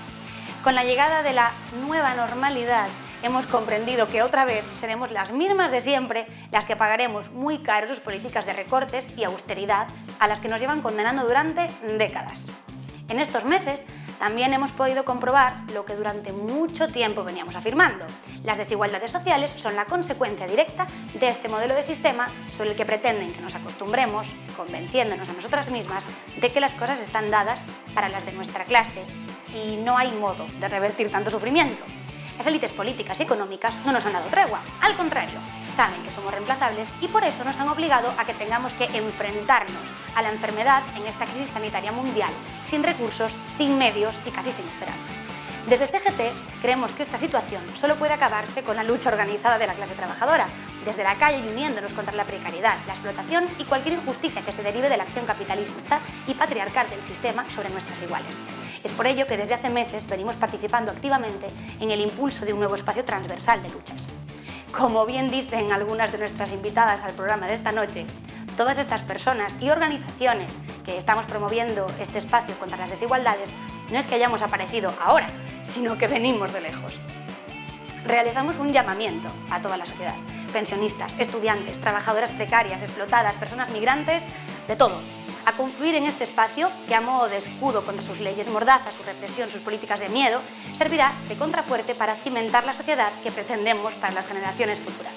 Speaker 4: Con la llegada de la nueva normalidad, hemos comprendido que otra vez seremos las mismas de siempre las que pagaremos muy caro sus políticas de recortes y austeridad a las que nos llevan condenando durante décadas. En estos meses también hemos podido comprobar lo que durante mucho tiempo veníamos afirmando. Las desigualdades sociales son la consecuencia directa de este modelo de sistema sobre el que pretenden que nos acostumbremos, convenciéndonos a nosotras mismas de que las cosas están dadas para las de nuestra clase y no hay modo de revertir tanto sufrimiento. Las élites políticas y económicas no nos han dado tregua, al contrario, saben que somos reemplazables y por eso nos han obligado a que tengamos que enfrentarnos a la enfermedad en esta crisis sanitaria mundial, sin recursos, sin medios y casi sin esperanzas. Desde CGT creemos que esta situación solo puede acabarse con la lucha organizada de la clase trabajadora, desde la calle y uniéndonos contra la precariedad, la explotación y cualquier injusticia que se derive de la acción capitalista y patriarcal del sistema sobre nuestras iguales. Es por ello que desde hace meses venimos participando activamente en el impulso de un nuevo espacio transversal de luchas. Como bien dicen algunas de nuestras invitadas al programa de esta noche, todas estas personas y organizaciones que estamos promoviendo este espacio contra las desigualdades no es que hayamos aparecido ahora, sino que venimos de lejos. Realizamos un llamamiento a toda la sociedad, pensionistas, estudiantes, trabajadoras precarias, explotadas, personas migrantes, de todo, a confluir en este espacio que a modo de escudo contra sus leyes mordazas, su represión, sus políticas de miedo, servirá de contrafuerte para cimentar la sociedad que pretendemos para las generaciones futuras.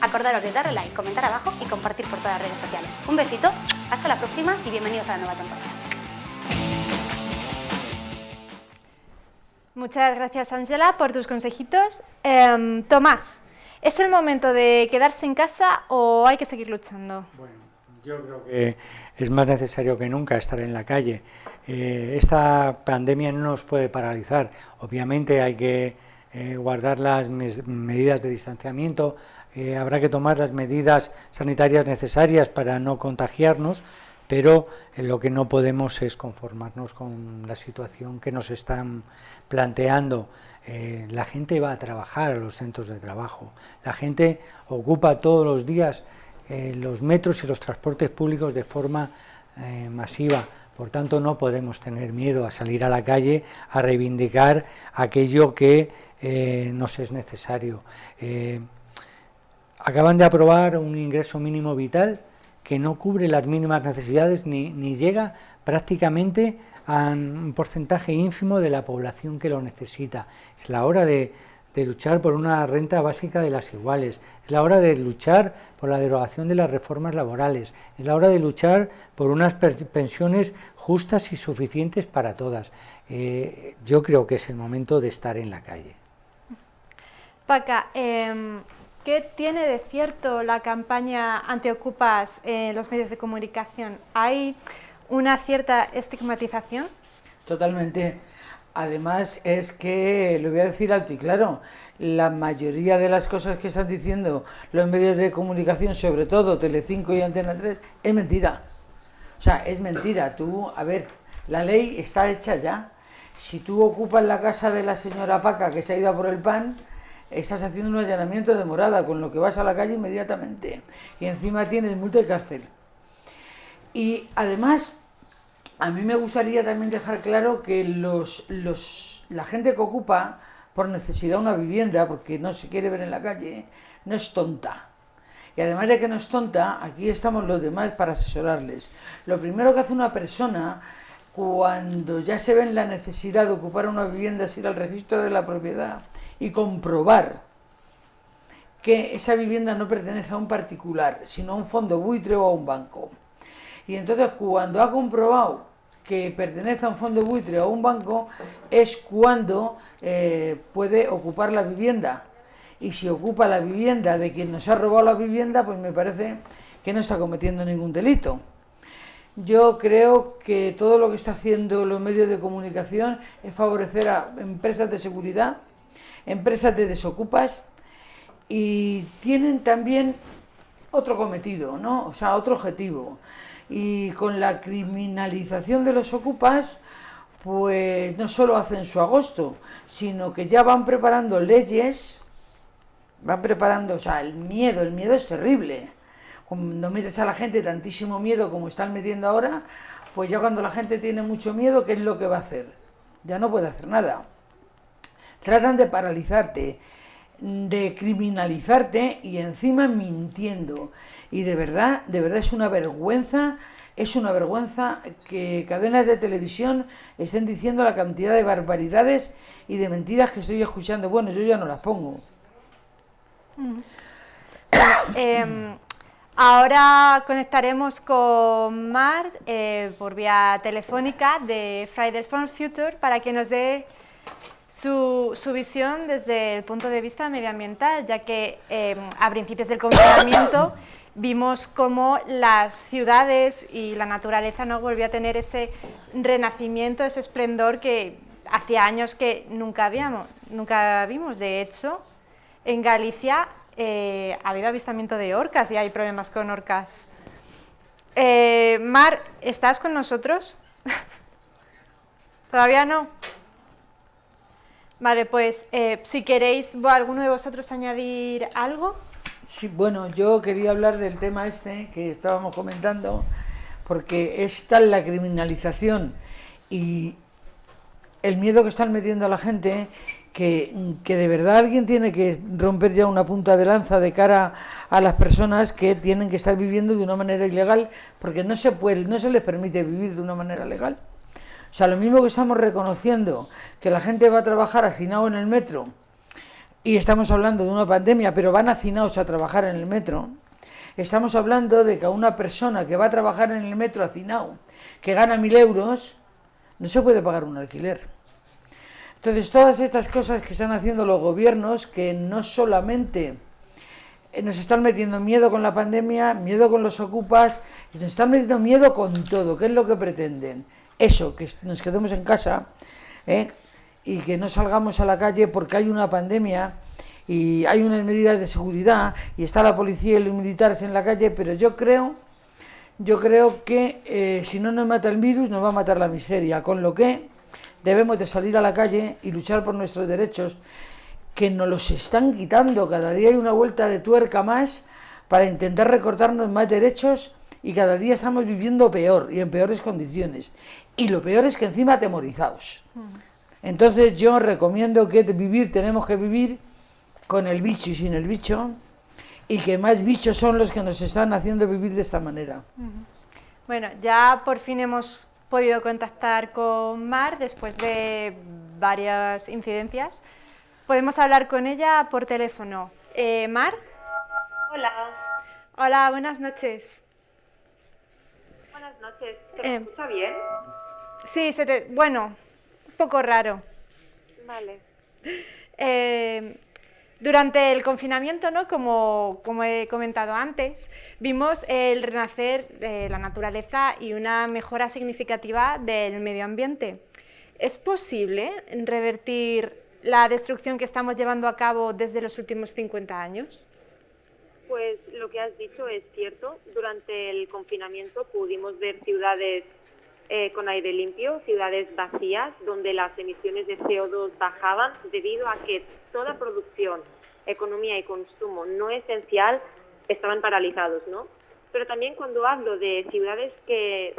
Speaker 4: Acordaros de darle like, comentar abajo y compartir por todas las redes sociales. Un besito, hasta la próxima y bienvenidos a la nueva temporada.
Speaker 1: Muchas gracias, Ángela, por tus consejitos. Tomás, ¿es el momento de quedarse en casa o hay que seguir luchando?
Speaker 2: Bueno, yo creo que es más necesario que nunca estar en la calle. Esta pandemia no nos puede paralizar. Obviamente hay que guardar las medidas de distanciamiento, habrá que tomar las medidas sanitarias necesarias para no contagiarnos, pero lo que no podemos es conformarnos con la situación que nos están planteando. La gente va a trabajar a los centros de trabajo, la gente ocupa todos los días los metros y los transportes públicos de forma masiva. Por tanto, no podemos tener miedo a salir a la calle a reivindicar aquello que nos es necesario. Acaban de aprobar un ingreso mínimo vital que no cubre las mínimas necesidades ni llega prácticamente a un porcentaje ínfimo de la población que lo necesita. Es la hora de luchar por una renta básica de las iguales, es la hora de luchar por la derogación de las reformas laborales, es la hora de luchar por unas pensiones justas y suficientes para todas. Yo creo que es el momento de estar en la calle.
Speaker 1: Paca, ¿qué tiene de cierto la campaña antiocupas en los medios de comunicación? ¿Hay una cierta estigmatización?
Speaker 3: Totalmente. Además es que, lo voy a decir alto y claro, la mayoría de las cosas que están diciendo los medios de comunicación, sobre todo Telecinco y Antena 3, es mentira. O sea, es mentira. Tú, a ver, la ley está hecha ya. Si tú ocupas la casa de la señora Paca que se ha ido a por el pan, estás haciendo un allanamiento de morada, con lo que vas a la calle inmediatamente. Y encima tienes multa y cárcel. Y además, a mí me gustaría también dejar claro que la gente que ocupa por necesidad una vivienda, porque no se quiere ver en la calle, no es tonta. Y además de que no es tonta, aquí estamos los demás para asesorarles. Lo primero que hace una persona cuando ya se ve en la necesidad de ocupar una vivienda es ir al registro de la propiedad y comprobar que esa vivienda no pertenece a un particular, sino a un fondo buitre o a un banco. Y entonces cuando ha comprobado que pertenece a un fondo buitre o a un banco, es cuando puede ocupar la vivienda. Y si ocupa la vivienda de quien nos ha robado la vivienda, pues me parece que no está cometiendo ningún delito. Yo creo que todo lo que está haciendo los medios de comunicación es favorecer a empresas de seguridad, empresas de desocupas, y tienen también otro cometido, ¿no? O sea, otro objetivo. Y con la criminalización de los ocupas, pues no solo hacen su agosto, sino que ya van preparando leyes, o sea, el miedo es terrible. Cuando metes a la gente tantísimo miedo como están metiendo ahora, pues ya cuando la gente tiene mucho miedo, ¿qué es lo que va a hacer? Ya no puede hacer nada. Tratan de paralizarte, de criminalizarte y encima mintiendo. Y de verdad es una vergüenza que cadenas de televisión estén diciendo la cantidad de barbaridades y de mentiras que estoy escuchando. Bueno, yo ya no las pongo.
Speaker 1: Ahora conectaremos con Mar por vía telefónica de Fridays for Future para que nos dé su visión desde el punto de vista medioambiental, ya que a principios del confinamiento vimos cómo las ciudades y la naturaleza no volvió a tener ese renacimiento, ese esplendor que hacía años que nunca vimos. De hecho, en Galicia ha habido avistamiento de orcas y hay problemas con orcas. Mar, ¿estás con nosotros? ¿Todavía no? Vale, pues si queréis alguno de vosotros añadir algo.
Speaker 3: Sí, bueno, yo quería hablar del tema este que estábamos comentando, porque es tal la criminalización y el miedo que están metiendo a la gente que de verdad alguien tiene que romper ya una punta de lanza de cara a las personas que tienen que estar viviendo de una manera ilegal, porque no se les permite vivir de una manera legal. O sea, lo mismo que estamos reconociendo que la gente va a trabajar hacinado en el metro, y estamos hablando de una pandemia, pero van hacinados a trabajar en el metro, estamos hablando de que a una persona que va a trabajar en el metro hacinado, que gana 1.000 euros, no se puede pagar un alquiler. Entonces, todas estas cosas que están haciendo los gobiernos, que no solamente nos están metiendo miedo con la pandemia, miedo con los ocupas, nos están metiendo miedo con todo. ¿Qué es lo que pretenden? Eso, que nos quedemos en casa, y que no salgamos a la calle porque hay una pandemia y hay unas medidas de seguridad y está la policía y los militares en la calle, pero yo creo que si no nos mata el virus, nos va a matar la miseria, con lo que debemos de salir a la calle y luchar por nuestros derechos, que nos los están quitando. Cada día hay una vuelta de tuerca más para intentar recortarnos más derechos y cada día estamos viviendo peor y en peores condiciones. Y lo peor es que encima atemorizados. Entonces yo recomiendo que tenemos que vivir con el bicho y sin el bicho, y que más bichos son los que nos están haciendo vivir de esta manera.
Speaker 1: Bueno, ya por fin hemos podido contactar con Mar después de varias incidencias. Podemos hablar con ella por teléfono. Mar.
Speaker 8: Hola.
Speaker 1: Hola, buenas noches.
Speaker 8: Buenas noches. ¿Se me escucha bien?
Speaker 1: Sí, bueno, un poco raro.
Speaker 8: Vale.
Speaker 1: Durante el confinamiento, ¿no? Como he comentado antes, vimos el renacer de la naturaleza y una mejora significativa del medio ambiente. ¿Es posible revertir la destrucción que estamos llevando a cabo desde los últimos 50 años?
Speaker 8: Pues lo que has dicho es cierto. Durante el confinamiento pudimos ver ciudades con aire limpio, ciudades vacías, donde las emisiones de CO2 bajaban debido a que toda producción, economía y consumo no esencial estaban paralizados, ¿no? Pero también cuando hablo de ciudades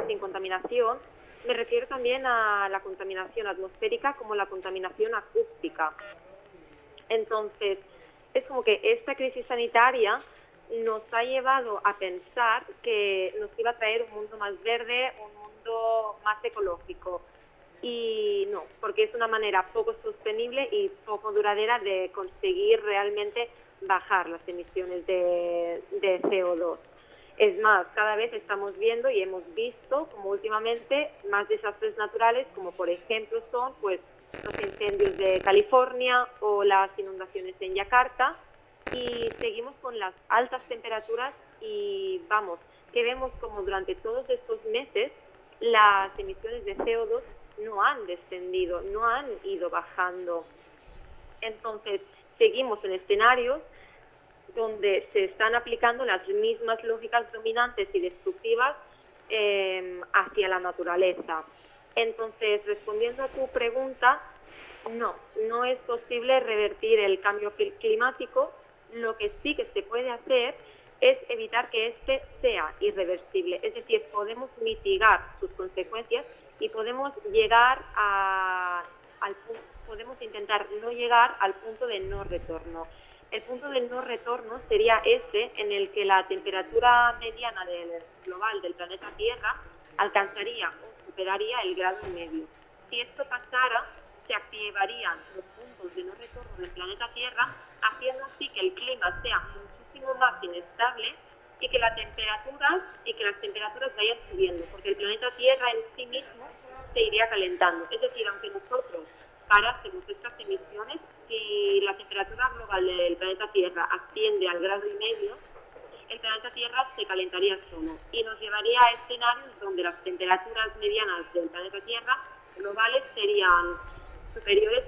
Speaker 8: sin contaminación, me refiero también a la contaminación atmosférica como la contaminación acústica. Entonces, es como que esta crisis sanitaria nos ha llevado a pensar que nos iba a traer un mundo más verde, un mundo más ecológico. Y no, porque es una manera poco sostenible y poco duradera de conseguir realmente bajar las emisiones de CO2. Es más, cada vez estamos viendo y hemos visto como últimamente más desastres naturales, como por ejemplo son pues los incendios de California o las inundaciones en Yakarta, y seguimos con las altas temperaturas y vamos, que vemos como durante todos estos meses las emisiones de CO2 no han descendido, no han ido bajando. Entonces, seguimos en escenarios donde se están aplicando las mismas lógicas dominantes y destructivas hacia la naturaleza. Entonces, respondiendo a tu pregunta, no es posible revertir el cambio climático. Lo que sí que se puede hacer es evitar que este sea irreversible, es decir, podemos mitigar sus consecuencias y podemos podemos intentar no llegar al punto de no retorno. El punto de no retorno sería ese en el que la temperatura mediana global del planeta Tierra alcanzaría o superaría el 1,5 grados. Si esto pasara, se activarían los puntos de no retorno del planeta Tierra, haciendo así que el clima sea muchísimo más inestable y que las temperaturas vayan subiendo, porque el planeta Tierra en sí mismo se iría calentando. Es decir, aunque nosotros parásemos estas emisiones, si la temperatura global del planeta Tierra asciende al 1,5 grados, el planeta Tierra se calentaría solo y nos llevaría a escenarios donde las temperaturas medianas del planeta Tierra globales serían superiores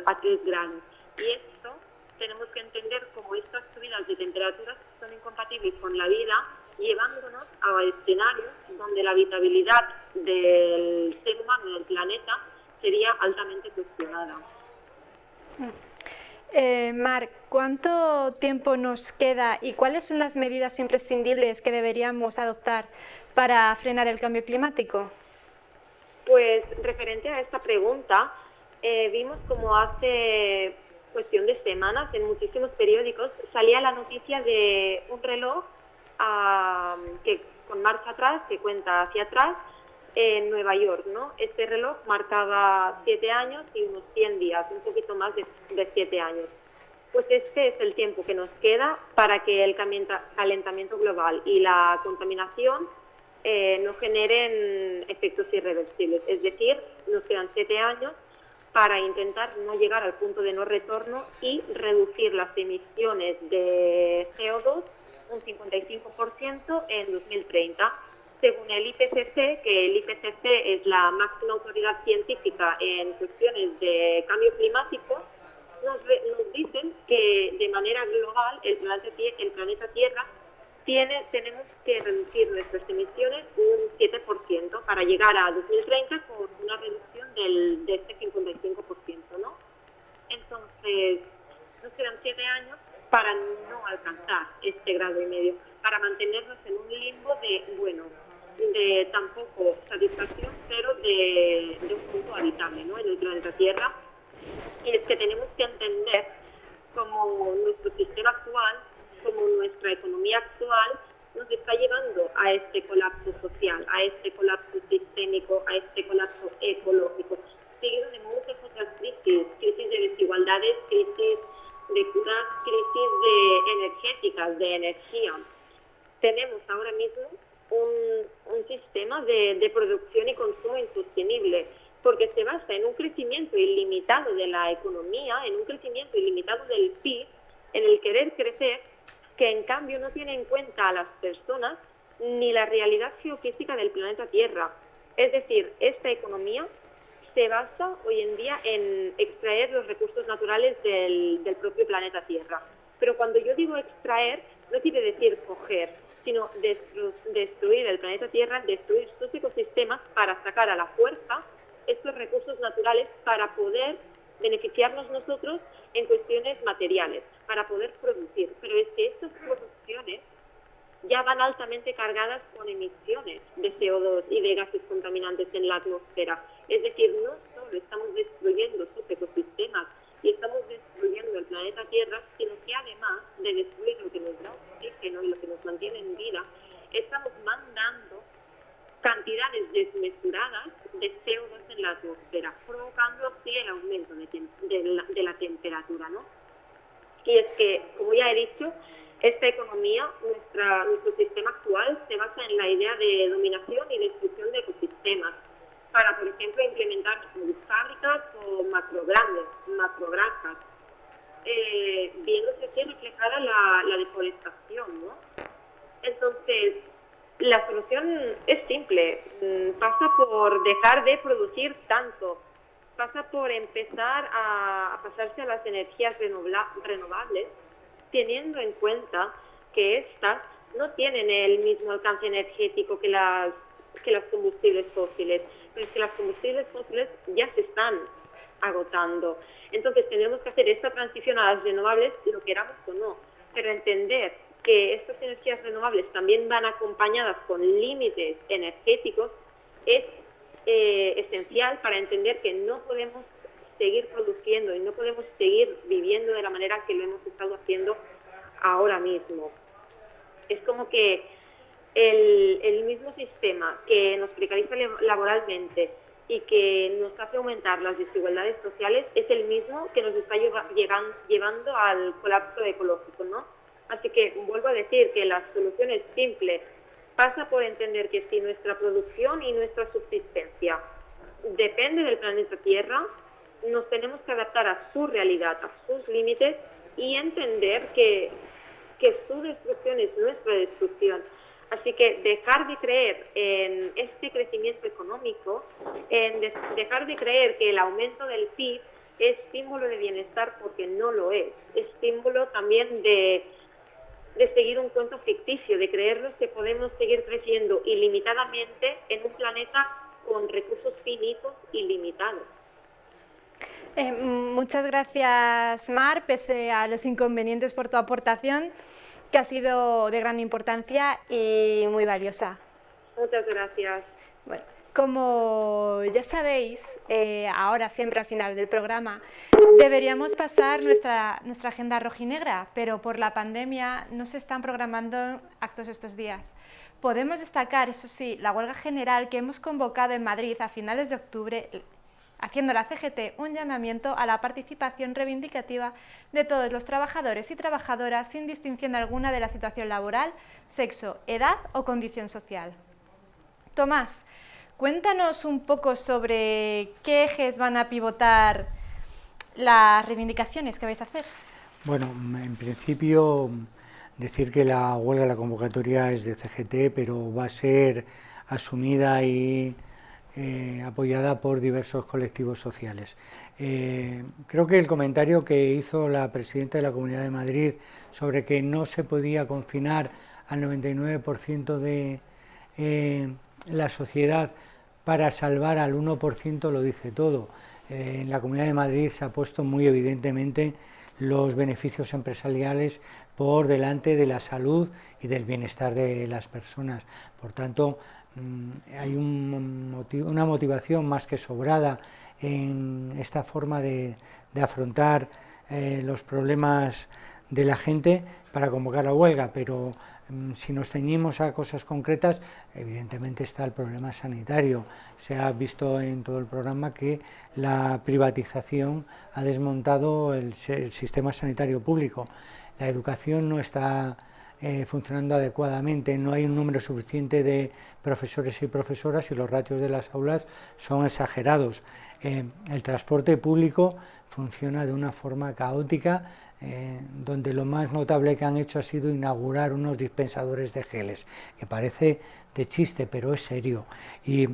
Speaker 8: a 3 grados. Y esto tenemos que entender cómo estas subidas de temperaturas son incompatibles con la vida, llevándonos a escenarios donde la habitabilidad del ser humano del planeta sería altamente cuestionada.
Speaker 1: Mar, ¿cuánto tiempo nos queda y cuáles son las medidas imprescindibles que deberíamos adoptar para frenar el cambio climático?
Speaker 8: Pues referente a esta pregunta, vimos como hace cuestión de semanas en muchísimos periódicos salía la noticia de un reloj que con marcha atrás, que cuenta hacia atrás, en Nueva York, ¿no? Este reloj marcaba 7 años y unos 100 días, un poquito más de 7 años. Pues este es el tiempo que nos queda para que el calentamiento global y la contaminación no generen efectos irreversibles. Es decir, nos quedan 7 años para intentar no llegar al punto de no retorno y reducir las emisiones de CO2 un 55% en 2030. Según el IPCC, que el IPCC es la máxima autoridad científica en cuestiones de cambio climático, nos dicen que de manera global el planeta Tierra tenemos que reducir nuestras emisiones un 7% para llegar a 2030 con una reducción de este 55%, ¿no? Entonces, nos quedan 7 años para no alcanzar este 1,5 grados, para mantenernos en un limbo de tampoco satisfacción, pero de un punto habitable, ¿no?, en el planeta Tierra. Y es que tenemos que entender cómo nuestro sistema actual, como nuestra economía actual, nos está llevando a este colapso social, a este colapso sistémico, a este colapso ecológico, seguido de muchas otras crisis de desigualdades, crisis de curas, crisis energéticas, de energía. Tenemos ahora mismo un sistema de producción y consumo insostenible, porque se basa en un crecimiento ilimitado de la economía, en un crecimiento ilimitado del PIB, en el querer crecer, que en cambio no tiene en cuenta a las personas ni la realidad geofísica del planeta Tierra. Es decir, esta economía se basa hoy en día en extraer los recursos naturales del propio planeta Tierra. Pero cuando yo digo extraer, no quiere decir coger, sino destruir el planeta Tierra, destruir sus ecosistemas para sacar a la fuerza estos recursos naturales para poder beneficiarnos nosotros en cuestiones materiales, para poder producir. Pero es que estas producciones ya ya van altamente cargadas con emisiones de CO2 y de gases contaminantes en la atmósfera. Es decir, no solo estamos destruyendo sus ecosistemas y estamos destruyendo el planeta Tierra, sino que además de destruir lo que nos da oxígeno y lo que nos mantiene en vida, estamos mandando cantidades desmesuradas de CO2 en la atmósfera, provocando así el aumento de la temperatura, ¿no? Y es que, como ya he dicho, esta economía, nuestro sistema actual, se basa en la idea de dominación y destrucción de ecosistemas, para, por ejemplo, implementar fábricas o macrogranjas, viéndose así reflejada la deforestación, ¿no? Entonces, la solución es simple, pasa por dejar de producir tanto, pasa por empezar a pasarse a las energías renovables, teniendo en cuenta que estas no tienen el mismo alcance energético que las combustibles fósiles, pero es que las combustibles fósiles ya se están agotando. Entonces tenemos que hacer esta transición a las renovables, lo queramos o no, pero entender que estas energías renovables también van acompañadas con límites energéticos es esencial para entender que no podemos seguir produciendo y no podemos seguir viviendo de la manera que lo hemos estado haciendo ahora mismo. Es como que el mismo sistema que nos precariza laboralmente y que nos hace aumentar las desigualdades sociales es el mismo que nos está llevando al colapso ecológico, ¿no? Así que vuelvo a decir que la solución es simple, pasa por entender que si nuestra producción y nuestra subsistencia depende del planeta Tierra, nos tenemos que adaptar a su realidad, a sus límites y entender que su destrucción es nuestra destrucción. Así que dejar de creer en este crecimiento económico, dejar de creer que el aumento del PIB es símbolo de bienestar, porque no lo es símbolo también de seguir un cuento ficticio, de creernos que podemos seguir creciendo ilimitadamente en un planeta con recursos finitos y limitados.
Speaker 1: Muchas gracias, Mar, pese a los inconvenientes, por tu aportación, que ha sido de gran importancia y muy valiosa.
Speaker 8: Muchas gracias.
Speaker 1: Bueno, como ya sabéis, ahora siempre al final del programa deberíamos pasar nuestra agenda rojinegra, pero por la pandemia no se están programando actos estos días. Podemos destacar, eso sí, la huelga general que hemos convocado en Madrid a finales de octubre, haciendo la CGT un llamamiento a la participación reivindicativa de todos los trabajadores y trabajadoras sin distinción alguna de la situación laboral, sexo, edad o condición social. Tomás, cuéntanos un poco sobre qué ejes van a pivotar las reivindicaciones que vais a hacer.
Speaker 2: Bueno, en principio decir que la huelga, la convocatoria es de CGT, pero va a ser asumida y apoyada por diversos colectivos sociales. Creo que el comentario que hizo la presidenta de la Comunidad de Madrid sobre que no se podía confinar al 99% de la sociedad para salvar al 1% lo dice todo. En la Comunidad de Madrid se ha puesto muy evidentemente los beneficios empresariales por delante de la salud y del bienestar de las personas. Por tanto, hay una motivación más que sobrada en esta forma de afrontar los problemas de la gente para convocar la huelga, pero si nos ceñimos a cosas concretas, evidentemente está el problema sanitario. Se ha visto en todo el programa que la privatización ha desmontado el sistema sanitario público. La educación no está funcionando adecuadamente, no hay un número suficiente de profesores y profesoras y los ratios de las aulas son exagerados. El transporte público funciona de una forma caótica, donde lo más notable que han hecho ha sido inaugurar unos dispensadores de geles, que parece de chiste, pero es serio. Y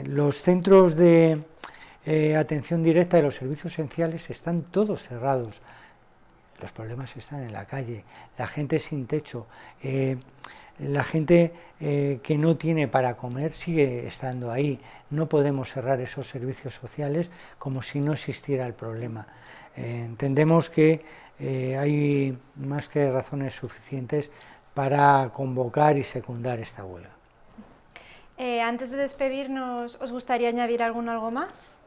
Speaker 2: los centros de atención directa de los servicios esenciales están todos cerrados. Los problemas están en la calle, la gente sin techo, la gente que no tiene para comer sigue estando ahí. No podemos cerrar esos servicios sociales como si no existiera el problema. Entendemos que hay más que razones suficientes para convocar y secundar esta huelga.
Speaker 1: Antes de despedirnos, ¿os gustaría añadir algo más?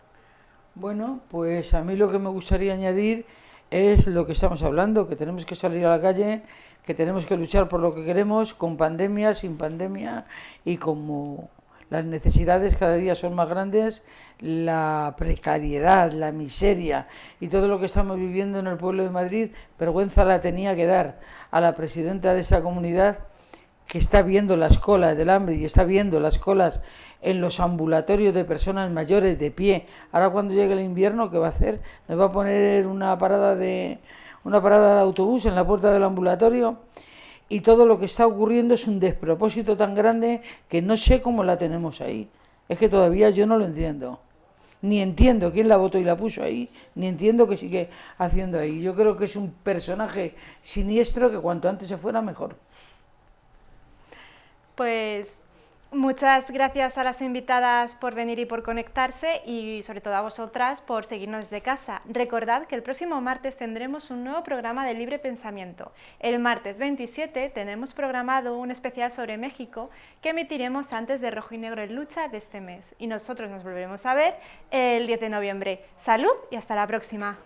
Speaker 3: Bueno, pues a mí lo que me gustaría añadir es lo que estamos hablando, que tenemos que salir a la calle, que tenemos que luchar por lo que queremos, con pandemia, sin pandemia, y como las necesidades cada día son más grandes, la precariedad, la miseria y todo lo que estamos viviendo en el pueblo de Madrid, vergüenza la tenía que dar a la presidenta de esa comunidad, que está viendo las colas del hambre y está viendo las colas en los ambulatorios de personas mayores de pie. Ahora cuando llegue el invierno, ¿qué va a hacer? Nos va a poner una parada de autobús en la puerta del ambulatorio, y todo lo que está ocurriendo es un despropósito tan grande que no sé cómo la tenemos ahí. Es que todavía yo no lo entiendo. Ni entiendo quién la votó y la puso ahí, ni entiendo qué sigue haciendo ahí. Yo creo que es un personaje siniestro que cuanto antes se fuera mejor.
Speaker 1: Pues muchas gracias a las invitadas por venir y por conectarse, y sobre todo a vosotras por seguirnos desde casa. Recordad que el próximo martes tendremos un nuevo programa de Libre Pensamiento. El martes 27 tenemos programado un especial sobre México que emitiremos antes de Rojo y Negro en Lucha de este mes. Y nosotros nos volveremos a ver el 10 de noviembre. Salud y hasta la próxima.